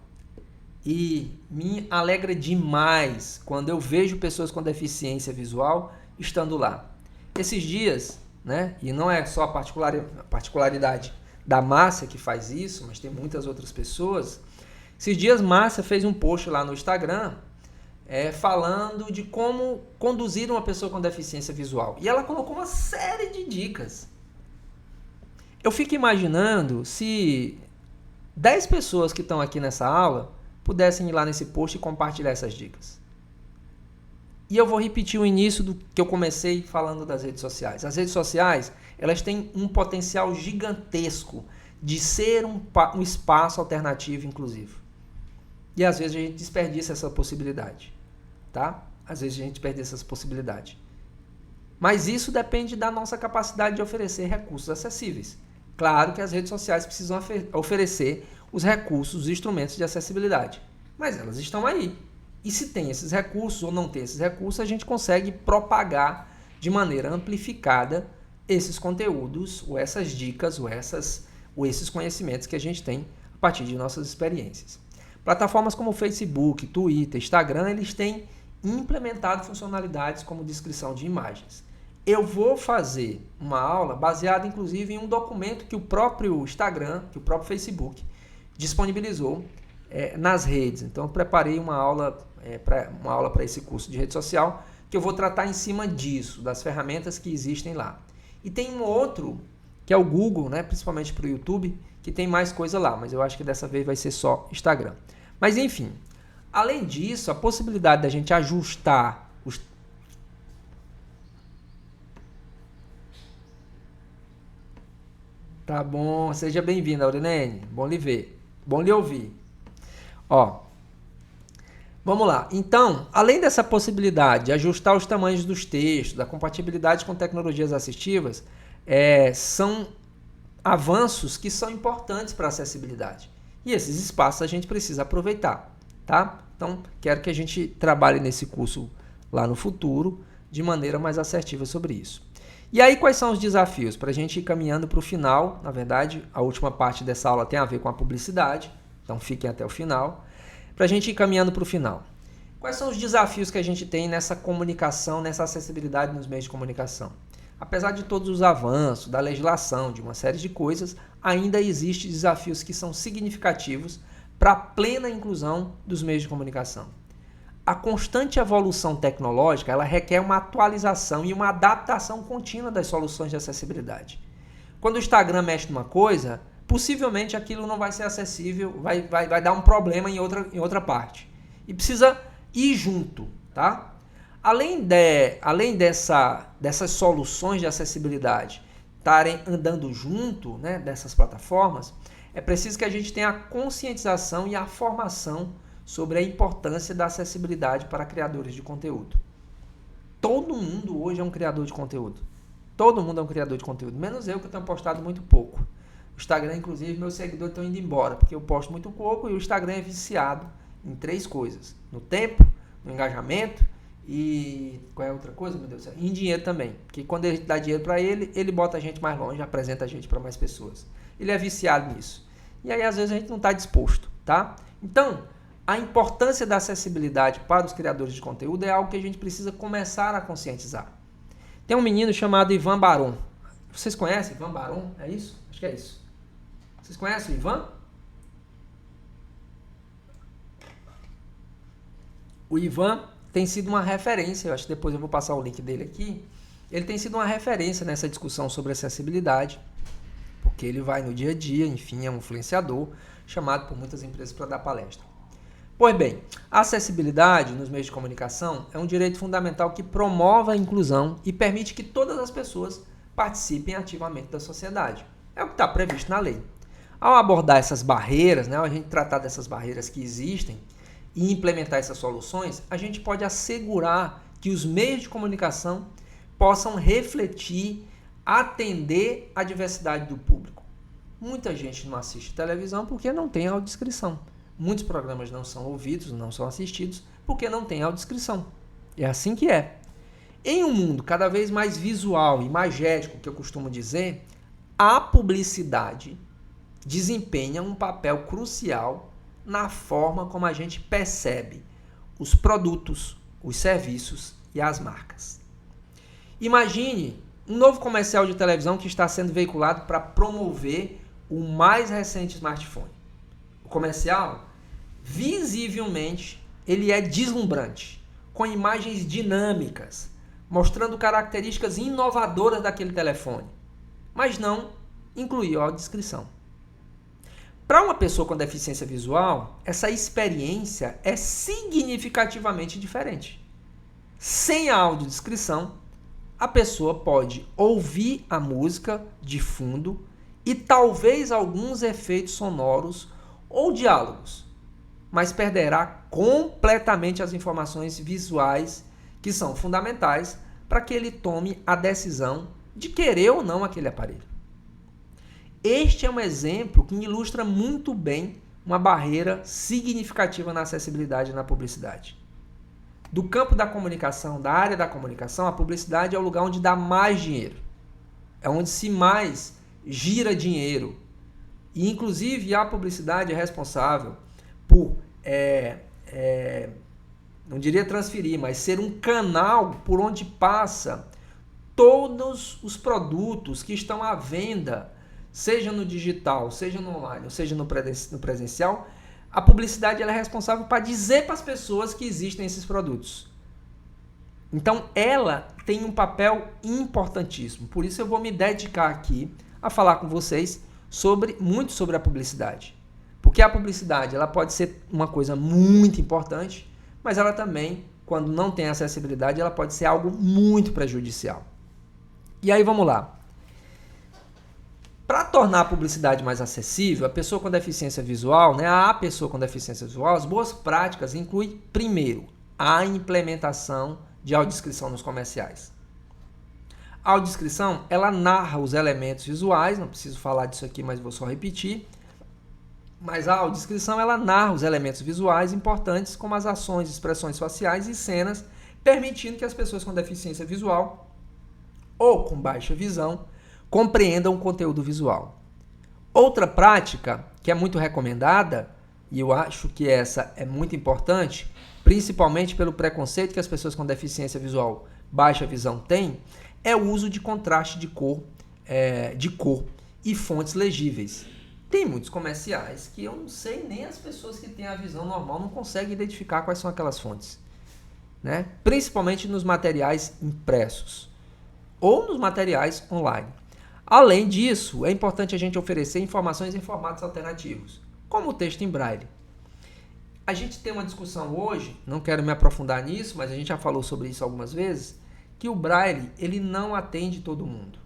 Speaker 1: E me alegra demais quando eu vejo pessoas com deficiência visual estando lá. Esses dias, né, e não é só a particularidade da Márcia que faz isso, mas tem muitas outras pessoas. Esses dias Márcia fez um post lá no Instagram falando de como conduzir uma pessoa com deficiência visual. E ela colocou uma série de dicas. Eu fico imaginando se 10 pessoas que estão aqui nessa aula pudessem ir lá nesse post e compartilhar essas dicas. E eu vou repetir o início do que eu comecei falando das redes sociais. As redes sociais, elas têm um potencial gigantesco de ser um espaço alternativo inclusivo. E às vezes a gente desperdiça essa possibilidade, tá? Às vezes a gente desperdiça essa possibilidade. Mas isso depende da nossa capacidade de oferecer recursos acessíveis. Claro que as redes sociais precisam oferecer os recursos, os instrumentos de acessibilidade. Mas elas estão aí. E se tem esses recursos ou não tem esses recursos, a gente consegue propagar de maneira amplificada esses conteúdos, ou essas dicas, ou esses conhecimentos que a gente tem a partir de nossas experiências. Plataformas como Facebook, Twitter, Instagram, eles têm implementado funcionalidades como descrição de imagens. Eu vou fazer uma aula baseada, inclusive, em um documento que o próprio Instagram, que o próprio Facebook disponibilizou nas redes. Então, eu preparei uma aula para esse curso de rede social, que eu vou tratar em cima disso, das ferramentas que existem lá. E tem um outro, que é o Google, né, principalmente para o YouTube, que tem mais coisa lá, mas eu acho que dessa vez vai ser só Instagram. Mas, enfim, além disso, a possibilidade da gente ajustar os... Tá bom, seja bem-vinda, Aurilene. Bom lhe ver. Bom lhe ouvir. Ó, vamos lá. Então, além dessa possibilidade de ajustar os tamanhos dos textos, da compatibilidade com tecnologias assistivas, são avanços que são importantes para a acessibilidade. E esses espaços a gente precisa aproveitar, tá? Então, quero que a gente trabalhe nesse curso lá no futuro de maneira mais assertiva sobre isso. E aí, quais são os desafios? Para a gente ir caminhando para o final, na verdade, a última parte dessa aula tem a ver com a publicidade, então fiquem até o final. Para a gente ir caminhando para o final. Quais são os desafios que a gente tem nessa comunicação, nessa acessibilidade nos meios de comunicação? Apesar de todos os avanços, da legislação, de uma série de coisas, ainda existem desafios que são significativos para a plena inclusão dos meios de comunicação. A constante evolução tecnológica, ela requer uma atualização e uma adaptação contínua das soluções de acessibilidade. Quando o Instagram mexe numa coisa, possivelmente aquilo não vai ser acessível, vai dar um problema em outra parte. E precisa ir junto, tá? Além dessas soluções de acessibilidade estarem andando junto, né, dessas plataformas, é preciso que a gente tenha a conscientização e a formação sobre a importância da acessibilidade para criadores de conteúdo. todo mundo hoje é um criador de conteúdo. Todo mundo é um criador de conteúdo, menos eu, que eu tenho postado muito pouco. O Instagram, inclusive, meus seguidores estão indo embora, porque eu posto muito pouco e o Instagram é viciado em 3 coisas. No tempo, no engajamento e... qual é a outra coisa, meu Deus do céu? Em dinheiro também. Porque quando ele dá dinheiro para ele, ele bota a gente mais longe, apresenta a gente para mais pessoas. Ele é viciado nisso. E aí, às vezes, a gente não está disposto, tá? Então, a importância da acessibilidade para os criadores de conteúdo é algo que a gente precisa começar a conscientizar. Tem um menino chamado Ivan Baron. Vocês conhecem Ivan Baron? É isso? Acho que é isso. Vocês conhecem o Ivan? O Ivan tem sido uma referência, eu acho que depois eu vou passar o link dele aqui. Ele tem sido uma referência nessa discussão sobre acessibilidade, porque ele vai no dia a dia, enfim, é um influenciador chamado por muitas empresas para dar palestra. Pois bem, a acessibilidade nos meios de comunicação é um direito fundamental que promove a inclusão e permite que todas as pessoas participem ativamente da sociedade. É o que está previsto na lei. Ao abordar essas barreiras, né, a gente tratar dessas barreiras que existem e implementar essas soluções, a gente pode assegurar que os meios de comunicação possam refletir, atender a diversidade do público. Muita gente não assiste televisão porque não tem audiodescrição. Muitos programas não são ouvidos, não são assistidos porque não tem audiodescrição. É assim que é. Em um mundo cada vez mais visual e magético, que eu costumo dizer, a publicidade desempenha um papel crucial na forma como a gente percebe os produtos, os serviços e as marcas. Imagine um novo comercial de televisão que está sendo veiculado para promover o mais recente smartphone. O comercial, visivelmente, ele é deslumbrante, com imagens dinâmicas, mostrando características inovadoras daquele telefone, mas não incluiu a descrição. Para uma pessoa com deficiência visual, essa experiência é significativamente diferente. Sem a audiodescrição, a pessoa pode ouvir a música de fundo e talvez alguns efeitos sonoros ou diálogos, mas perderá completamente as informações visuais que são fundamentais para que ele tome a decisão de querer ou não aquele aparelho. Este é um exemplo que ilustra muito bem uma barreira significativa na acessibilidade e na publicidade. Do campo da comunicação, da área da comunicação, a publicidade é o lugar onde dá mais dinheiro. É onde se mais gira dinheiro. E, inclusive, a publicidade é responsável por, não diria transferir, mas ser um canal por onde passa todos os produtos que estão à venda, seja no digital, seja no online, ou seja no presencial. A publicidade ela é responsável para dizer para as pessoas que existem esses produtos. Então, ela tem um papel importantíssimo. Por isso, eu vou me dedicar aqui a falar com vocês muito sobre a publicidade. Porque a publicidade ela pode ser uma coisa muito importante, mas ela também, quando não tem acessibilidade, ela pode ser algo muito prejudicial. E aí, vamos lá. Para tornar a publicidade mais acessível, a pessoa com deficiência visual, a pessoa com deficiência visual, as boas práticas incluem, primeiro, a implementação de audiodescrição nos comerciais. A audiodescrição, ela narra os elementos visuais, não preciso falar disso aqui, mas vou só repetir. Mas a audiodescrição, ela narra os elementos visuais importantes, como as ações, expressões faciais e cenas, permitindo que as pessoas com deficiência visual ou com baixa visão compreendam o conteúdo visual. Outra prática que é muito recomendada, e eu acho que essa é muito importante, principalmente pelo preconceito que as pessoas com deficiência visual, baixa visão têm, é o uso de contraste de cor e fontes legíveis. Tem muitos comerciais que eu não sei, nem as pessoas que têm a visão normal não conseguem identificar quais são aquelas fontes, né? Principalmente nos materiais impressos ou nos materiais online. Além disso, é importante a gente oferecer informações em formatos alternativos, como o texto em braille. A gente tem uma discussão hoje, não quero me aprofundar nisso, mas a gente já falou sobre isso algumas vezes, que o braille ele não atende todo mundo.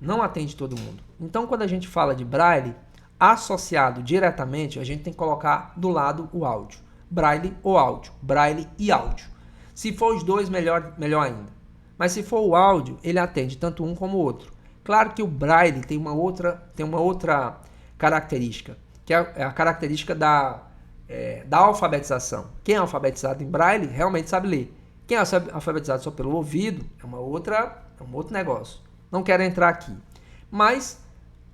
Speaker 1: Não atende todo mundo. Então, quando a gente fala de braille, associado diretamente, a gente tem que colocar do lado o áudio. Braille ou áudio. Braille e áudio. Se for os dois, melhor ainda. Mas se for o áudio, ele atende tanto um como o outro. Claro que o Braille tem uma outra característica, que é a característica da alfabetização. Quem é alfabetizado em Braille realmente sabe ler. Quem é alfabetizado só pelo ouvido é um outro negócio. Não quero entrar aqui. Mas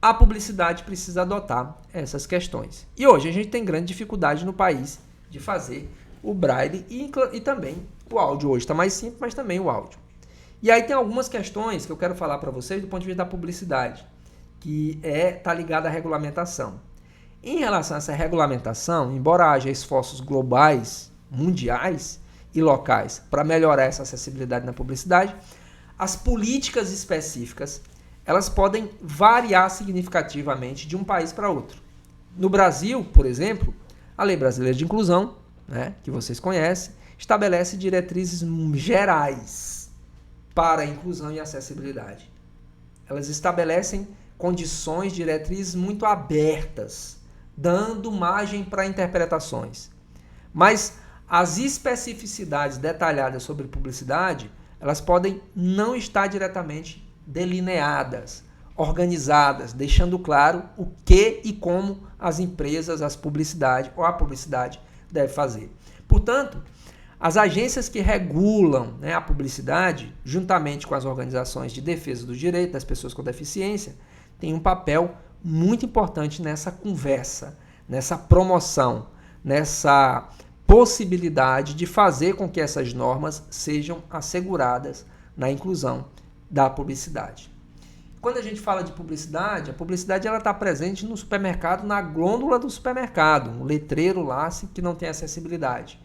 Speaker 1: a publicidade precisa adotar essas questões. E hoje a gente tem grande dificuldade no país de fazer o Braille e também o áudio. Hoje está mais simples, mas também o áudio. E aí tem algumas questões que eu quero falar para vocês do ponto de vista da publicidade, que está ligada à regulamentação. Em relação a essa regulamentação, embora haja esforços globais, mundiais e locais para melhorar essa acessibilidade na publicidade, as políticas específicas elas podem variar significativamente de um país para outro. No Brasil, por exemplo, a Lei Brasileira de Inclusão, né, que vocês conhecem, estabelece diretrizes gerais para a inclusão e acessibilidade. Elas estabelecem condições, diretrizes muito abertas, dando margem para interpretações. Mas as especificidades detalhadas sobre publicidade, elas podem não estar diretamente delineadas, organizadas, deixando claro o que e como as empresas, a publicidade deve fazer. Portanto, as agências que regulam, né, a publicidade, juntamente com as organizações de defesa dos direitos das pessoas com deficiência, têm um papel muito importante nessa conversa, nessa promoção, nessa possibilidade de fazer com que essas normas sejam asseguradas na inclusão da publicidade. Quando a gente fala de publicidade, a publicidade está presente no supermercado, na glôndula do supermercado, um letreiro lá que não tem acessibilidade.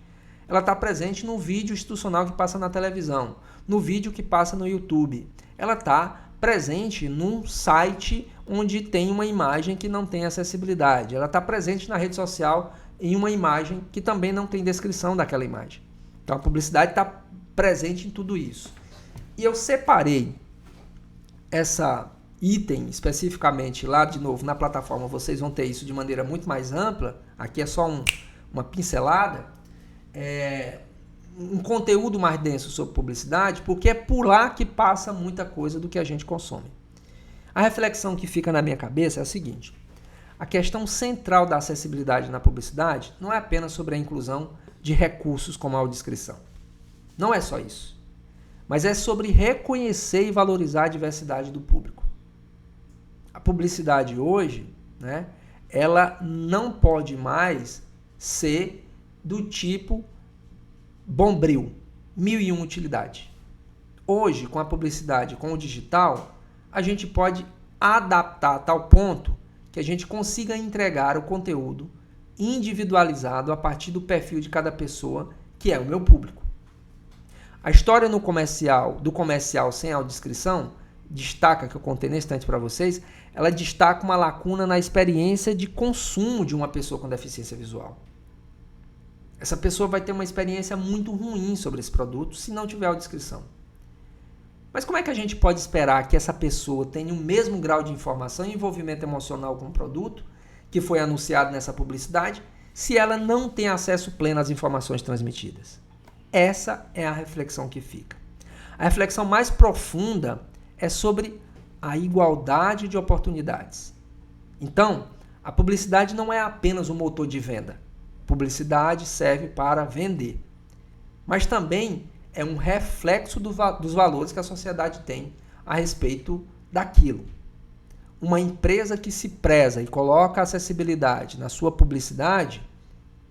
Speaker 1: Ela está presente no vídeo institucional que passa na televisão, no vídeo que passa no YouTube. Ela está presente num site onde tem uma imagem que não tem acessibilidade. Ela está presente na rede social em uma imagem que também não tem descrição daquela imagem. Então a publicidade está presente em tudo isso. E eu separei essa item especificamente lá, de novo, na plataforma vocês vão ter isso de maneira muito mais ampla. Aqui é só uma pincelada. Um conteúdo mais denso sobre publicidade, porque é por lá que passa muita coisa do que a gente consome. A reflexão que fica na minha cabeça é a seguinte: a questão central da acessibilidade na publicidade não é apenas sobre a inclusão de recursos como a audiodescrição. Não é só isso. Mas é sobre reconhecer e valorizar a diversidade do público. A publicidade hoje, né, ela não pode mais ser do tipo bombril, 1001 utilidade. Hoje, com a publicidade, com o digital, a gente pode adaptar a tal ponto que a gente consiga entregar o conteúdo individualizado a partir do perfil de cada pessoa, que é o meu público. A história do comercial sem audiodescrição, destaca, que eu contei nesse instante para vocês, ela destaca uma lacuna na experiência de consumo de uma pessoa com deficiência visual. Essa pessoa vai ter uma experiência muito ruim sobre esse produto se não tiver audiodescrição. Mas como é que a gente pode esperar que essa pessoa tenha o mesmo grau de informação e envolvimento emocional com o produto que foi anunciado nessa publicidade se ela não tem acesso pleno às informações transmitidas? Essa é a reflexão que fica. A reflexão mais profunda é sobre a igualdade de oportunidades. Então, a publicidade não é apenas um motor de venda. Publicidade serve para vender, mas também é um reflexo dos valores que a sociedade tem a respeito daquilo. Uma empresa que se preza e coloca a acessibilidade na sua publicidade,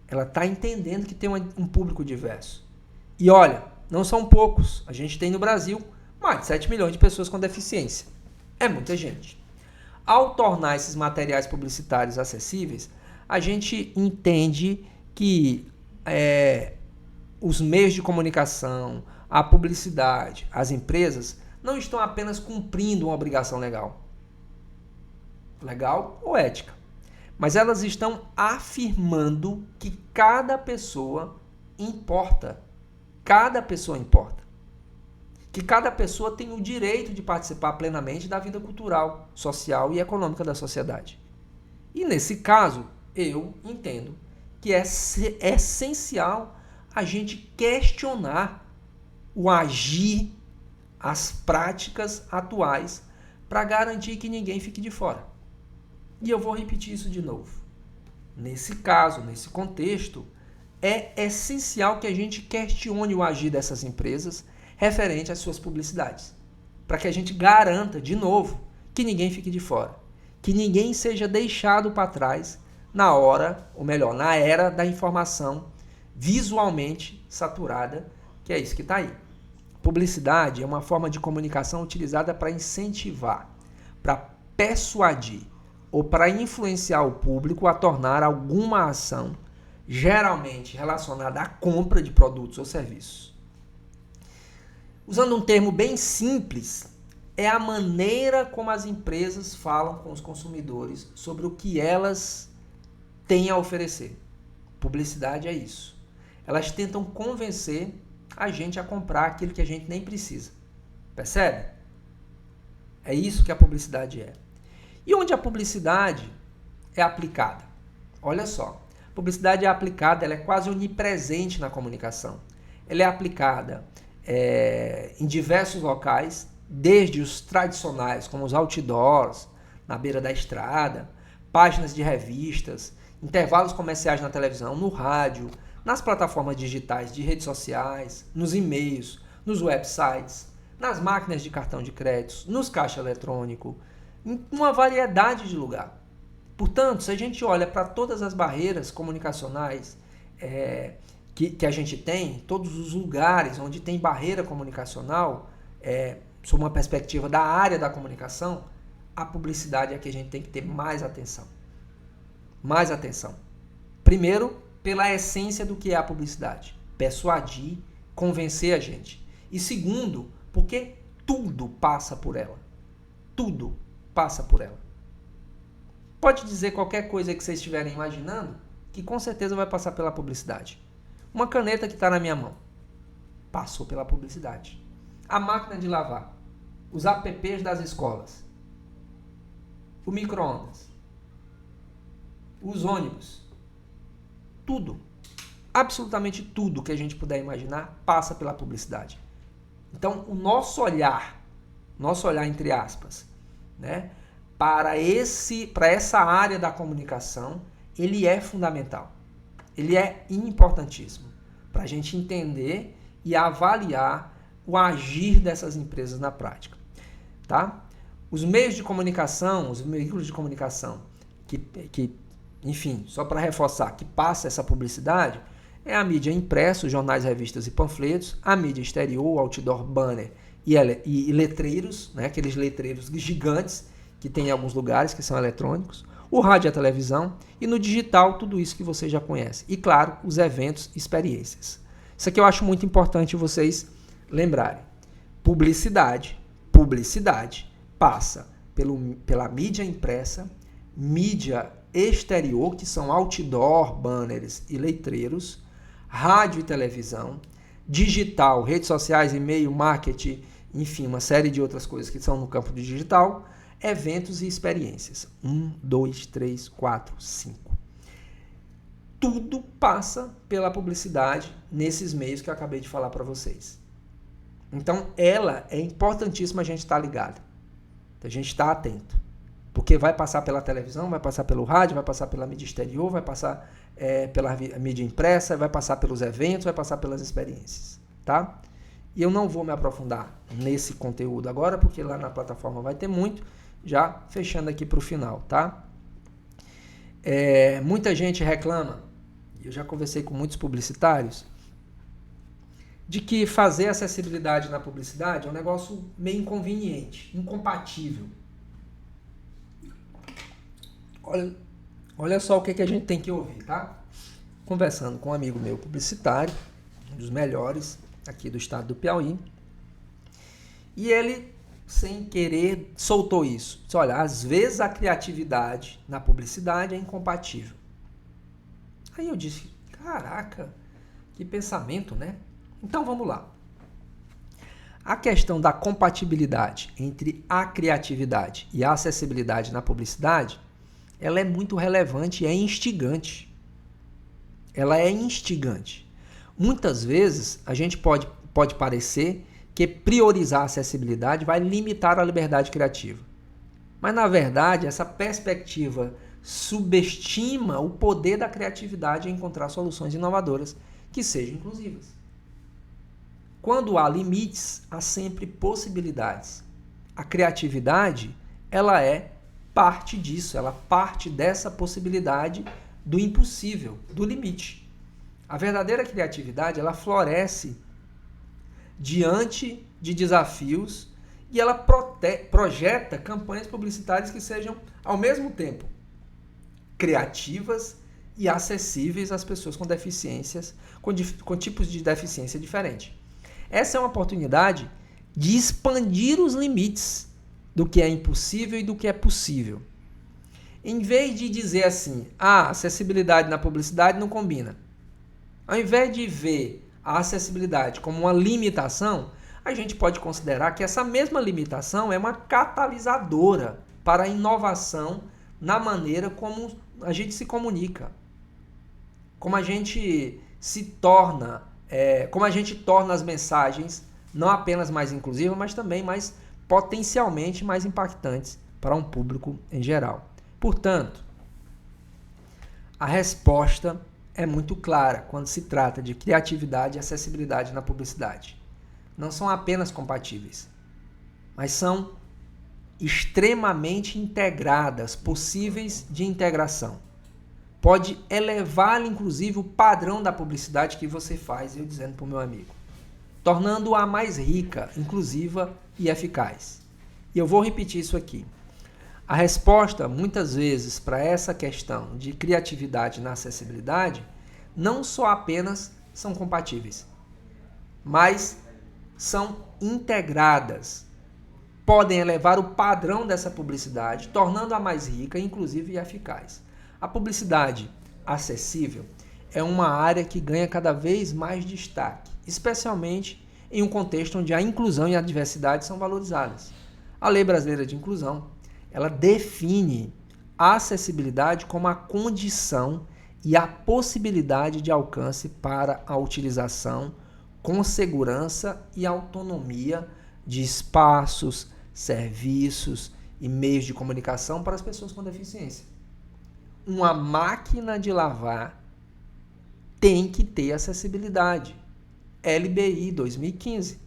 Speaker 1: ela está entendendo que tem um público diverso. E olha, não são poucos. A gente tem no Brasil mais de 7 milhões de pessoas com deficiência. É muita gente. Ao tornar esses materiais publicitários acessíveis, a gente entende que os meios de comunicação, a publicidade, as empresas não estão apenas cumprindo uma obrigação legal ou ética, mas elas estão afirmando que cada pessoa importa. Cada pessoa importa. Que cada pessoa tem o direito de participar plenamente da vida cultural, social e econômica da sociedade. E nesse caso, eu entendo que é essencial a gente questionar o agir, as práticas atuais para garantir que ninguém fique de fora. E eu vou repetir isso de novo. Nesse caso, nesse contexto, é essencial que a gente questione o agir dessas empresas referente às suas publicidades, para que a gente garanta, de novo, que ninguém fique de fora, que ninguém seja deixado para trás na hora, ou melhor, na era da informação visualmente saturada, que é isso que está aí. Publicidade é uma forma de comunicação utilizada para incentivar, para persuadir ou para influenciar o público a tornar alguma ação, geralmente relacionada à compra de produtos ou serviços. Usando um termo bem simples, é a maneira como as empresas falam com os consumidores sobre o que elas têm a oferecer. Publicidade é isso. Elas tentam convencer a gente a comprar aquilo que a gente nem precisa. Percebe? É isso que a publicidade é. E onde a publicidade é aplicada? Olha só, a publicidade é aplicada, ela é quase onipresente na comunicação. Ela é aplicada em diversos locais, desde os tradicionais, como os outdoors, na beira da estrada, páginas de revistas, intervalos comerciais na televisão, no rádio, nas plataformas digitais de redes sociais, nos e-mails, nos websites, nas máquinas de cartão de crédito, nos caixas eletrônicos, em uma variedade de lugar. Portanto, se a gente olha para todas as barreiras comunicacionais que a gente tem, todos os lugares onde tem barreira comunicacional, sob uma perspectiva da área da comunicação, a publicidade é que a gente tem que ter mais atenção. Mais atenção. Primeiro, pela essência do que é a publicidade. Persuadir, convencer a gente. E segundo, porque tudo passa por ela. Tudo passa por ela. Pode dizer qualquer coisa que vocês estiverem imaginando, que com certeza vai passar pela publicidade. Uma caneta que está na minha mão, passou pela publicidade. A máquina de lavar, os apps das escolas, o micro-ondas, os ônibus, tudo, absolutamente tudo que a gente puder imaginar passa pela publicidade. Então, o nosso olhar entre aspas, né, para essa área da comunicação, ele é fundamental. Ele é importantíssimo para a gente entender e avaliar o agir dessas empresas na prática. Tá? Os meios de comunicação, os veículos de comunicação que enfim, só para reforçar, que passa essa publicidade, é a mídia impressa, jornais, revistas e panfletos, a mídia exterior, outdoor, banner e letreiros, né, aqueles letreiros gigantes que tem em alguns lugares, que são eletrônicos, o rádio e a televisão, e no digital, tudo isso que você já conhece. E, claro, os eventos e experiências. Isso aqui eu acho muito importante vocês lembrarem. Publicidade passa pela mídia impressa, mídia exterior, que são outdoor, banners e letreiros, rádio e televisão, digital, redes sociais, e-mail, marketing, enfim, uma série de outras coisas que são no campo do digital, eventos e experiências. 1, 2, 3, 4, 5. Tudo passa pela publicidade nesses meios que eu acabei de falar para vocês. Então, ela é importantíssima a gente estar ligado, a gente estar atento. Porque vai passar pela televisão, vai passar pelo rádio, vai passar pela mídia exterior, vai passar pela mídia impressa, vai passar pelos eventos, vai passar pelas experiências, tá? E eu não vou me aprofundar nesse conteúdo agora, porque lá na plataforma vai ter muito, já fechando aqui para o final, tá? Muita gente reclama, eu já conversei com muitos publicitários, de que fazer acessibilidade na publicidade é um negócio meio inconveniente, incompatível. Olha só o que a gente tem que ouvir, tá? Conversando com um amigo meu publicitário, um dos melhores aqui do estado do Piauí, e ele, sem querer, soltou isso. Disse, olha, às vezes a criatividade na publicidade é incompatível. Aí eu disse, caraca, que pensamento, né? Então vamos lá. A questão da compatibilidade entre a criatividade e a acessibilidade na publicidade, ela é muito relevante e é instigante. Ela é instigante. Muitas vezes a gente pode pode parecer que priorizar a acessibilidade vai limitar a liberdade criativa. Mas, na verdade, essa perspectiva subestima o poder da criatividade em encontrar soluções inovadoras que sejam inclusivas. Quando há limites, há sempre possibilidades. A criatividade, ela é parte disso, ela parte dessa possibilidade do impossível, do limite. A verdadeira criatividade, ela floresce diante de desafios e ela projeta campanhas publicitárias que sejam, ao mesmo tempo, criativas e acessíveis às pessoas com deficiências, com tipos de deficiência diferentes. Essa é uma oportunidade de expandir os limites do que é impossível e do que é possível. Em vez de dizer assim, acessibilidade na publicidade não combina. Ao invés de ver a acessibilidade como uma limitação, a gente pode considerar que essa mesma limitação é uma catalisadora para a inovação na maneira como a gente se comunica, como a gente se torna, como a gente torna as mensagens não apenas mais inclusivas, mas também mais potencialmente mais impactantes para um público em geral. Portanto, a resposta é muito clara quando se trata de criatividade e acessibilidade na publicidade. Não são apenas compatíveis, mas são extremamente integradas, possíveis de integração. Pode elevar, inclusive, o padrão da publicidade que você faz, eu dizendo para o meu amigo, tornando-a mais rica, inclusiva e eficaz. E eu vou repetir isso aqui. A resposta, muitas vezes, para essa questão de criatividade na acessibilidade, não só apenas são compatíveis, mas são integradas. Podem elevar o padrão dessa publicidade, tornando-a mais rica, inclusive e eficaz. A publicidade acessível é uma área que ganha cada vez mais destaque, especialmente em um contexto onde a inclusão e a diversidade são valorizadas. A Lei Brasileira de Inclusão, ela define a acessibilidade como a condição e a possibilidade de alcance para a utilização com segurança e autonomia de espaços, serviços e meios de comunicação para as pessoas com deficiência. Uma máquina de lavar tem que ter acessibilidade. LBI 2015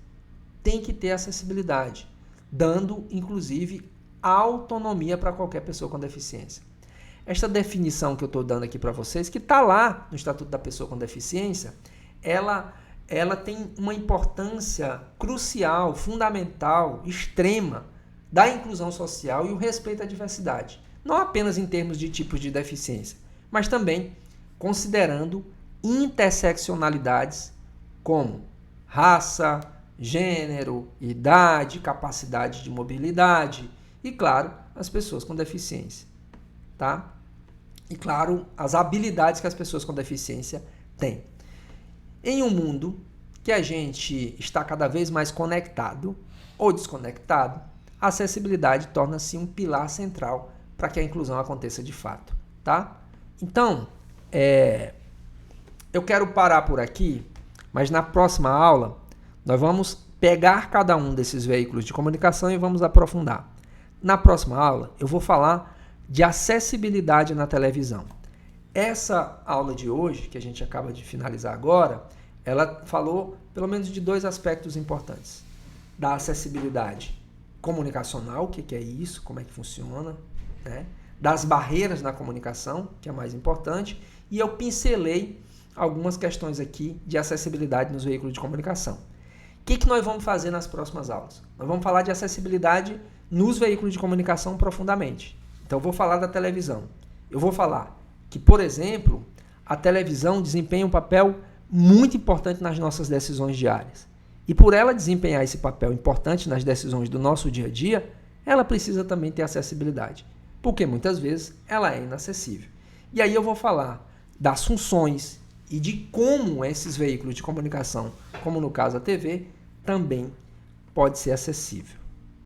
Speaker 1: tem que ter acessibilidade, dando, inclusive, autonomia para qualquer pessoa com deficiência. Esta definição que eu estou dando aqui para vocês, que está lá no Estatuto da Pessoa com Deficiência, ela tem uma importância crucial, fundamental, extrema da inclusão social e o respeito à diversidade. Não apenas em termos de tipos de deficiência, mas também considerando interseccionalidades como raça, gênero, idade, capacidade de mobilidade e, claro, as pessoas com deficiência, tá? E, claro, as habilidades que as pessoas com deficiência têm. Em um mundo que a gente está cada vez mais conectado ou desconectado, a acessibilidade torna-se um pilar central para que a inclusão aconteça de fato, tá? Então, eu quero parar por aqui, mas na próxima aula nós vamos pegar cada um desses veículos de comunicação e vamos aprofundar. Na próxima aula eu vou falar de acessibilidade na televisão. Essa aula de hoje, que a gente acaba de finalizar agora, ela falou pelo menos de dois aspectos importantes. Da acessibilidade comunicacional, o que é isso, como é que funciona, né? Das barreiras na comunicação, que é mais importante, e eu pincelei algumas questões aqui de acessibilidade nos veículos de comunicação. O que nós vamos fazer nas próximas aulas? Nós vamos falar de acessibilidade nos veículos de comunicação profundamente. Então, eu vou falar da televisão. Eu vou falar que, por exemplo, a televisão desempenha um papel muito importante nas nossas decisões diárias. E por ela desempenhar esse papel importante nas decisões do nosso dia a dia, ela precisa também ter acessibilidade, porque muitas vezes ela é inacessível. E aí eu vou falar das funções e de como esses veículos de comunicação, como no caso a TV, também pode ser acessível.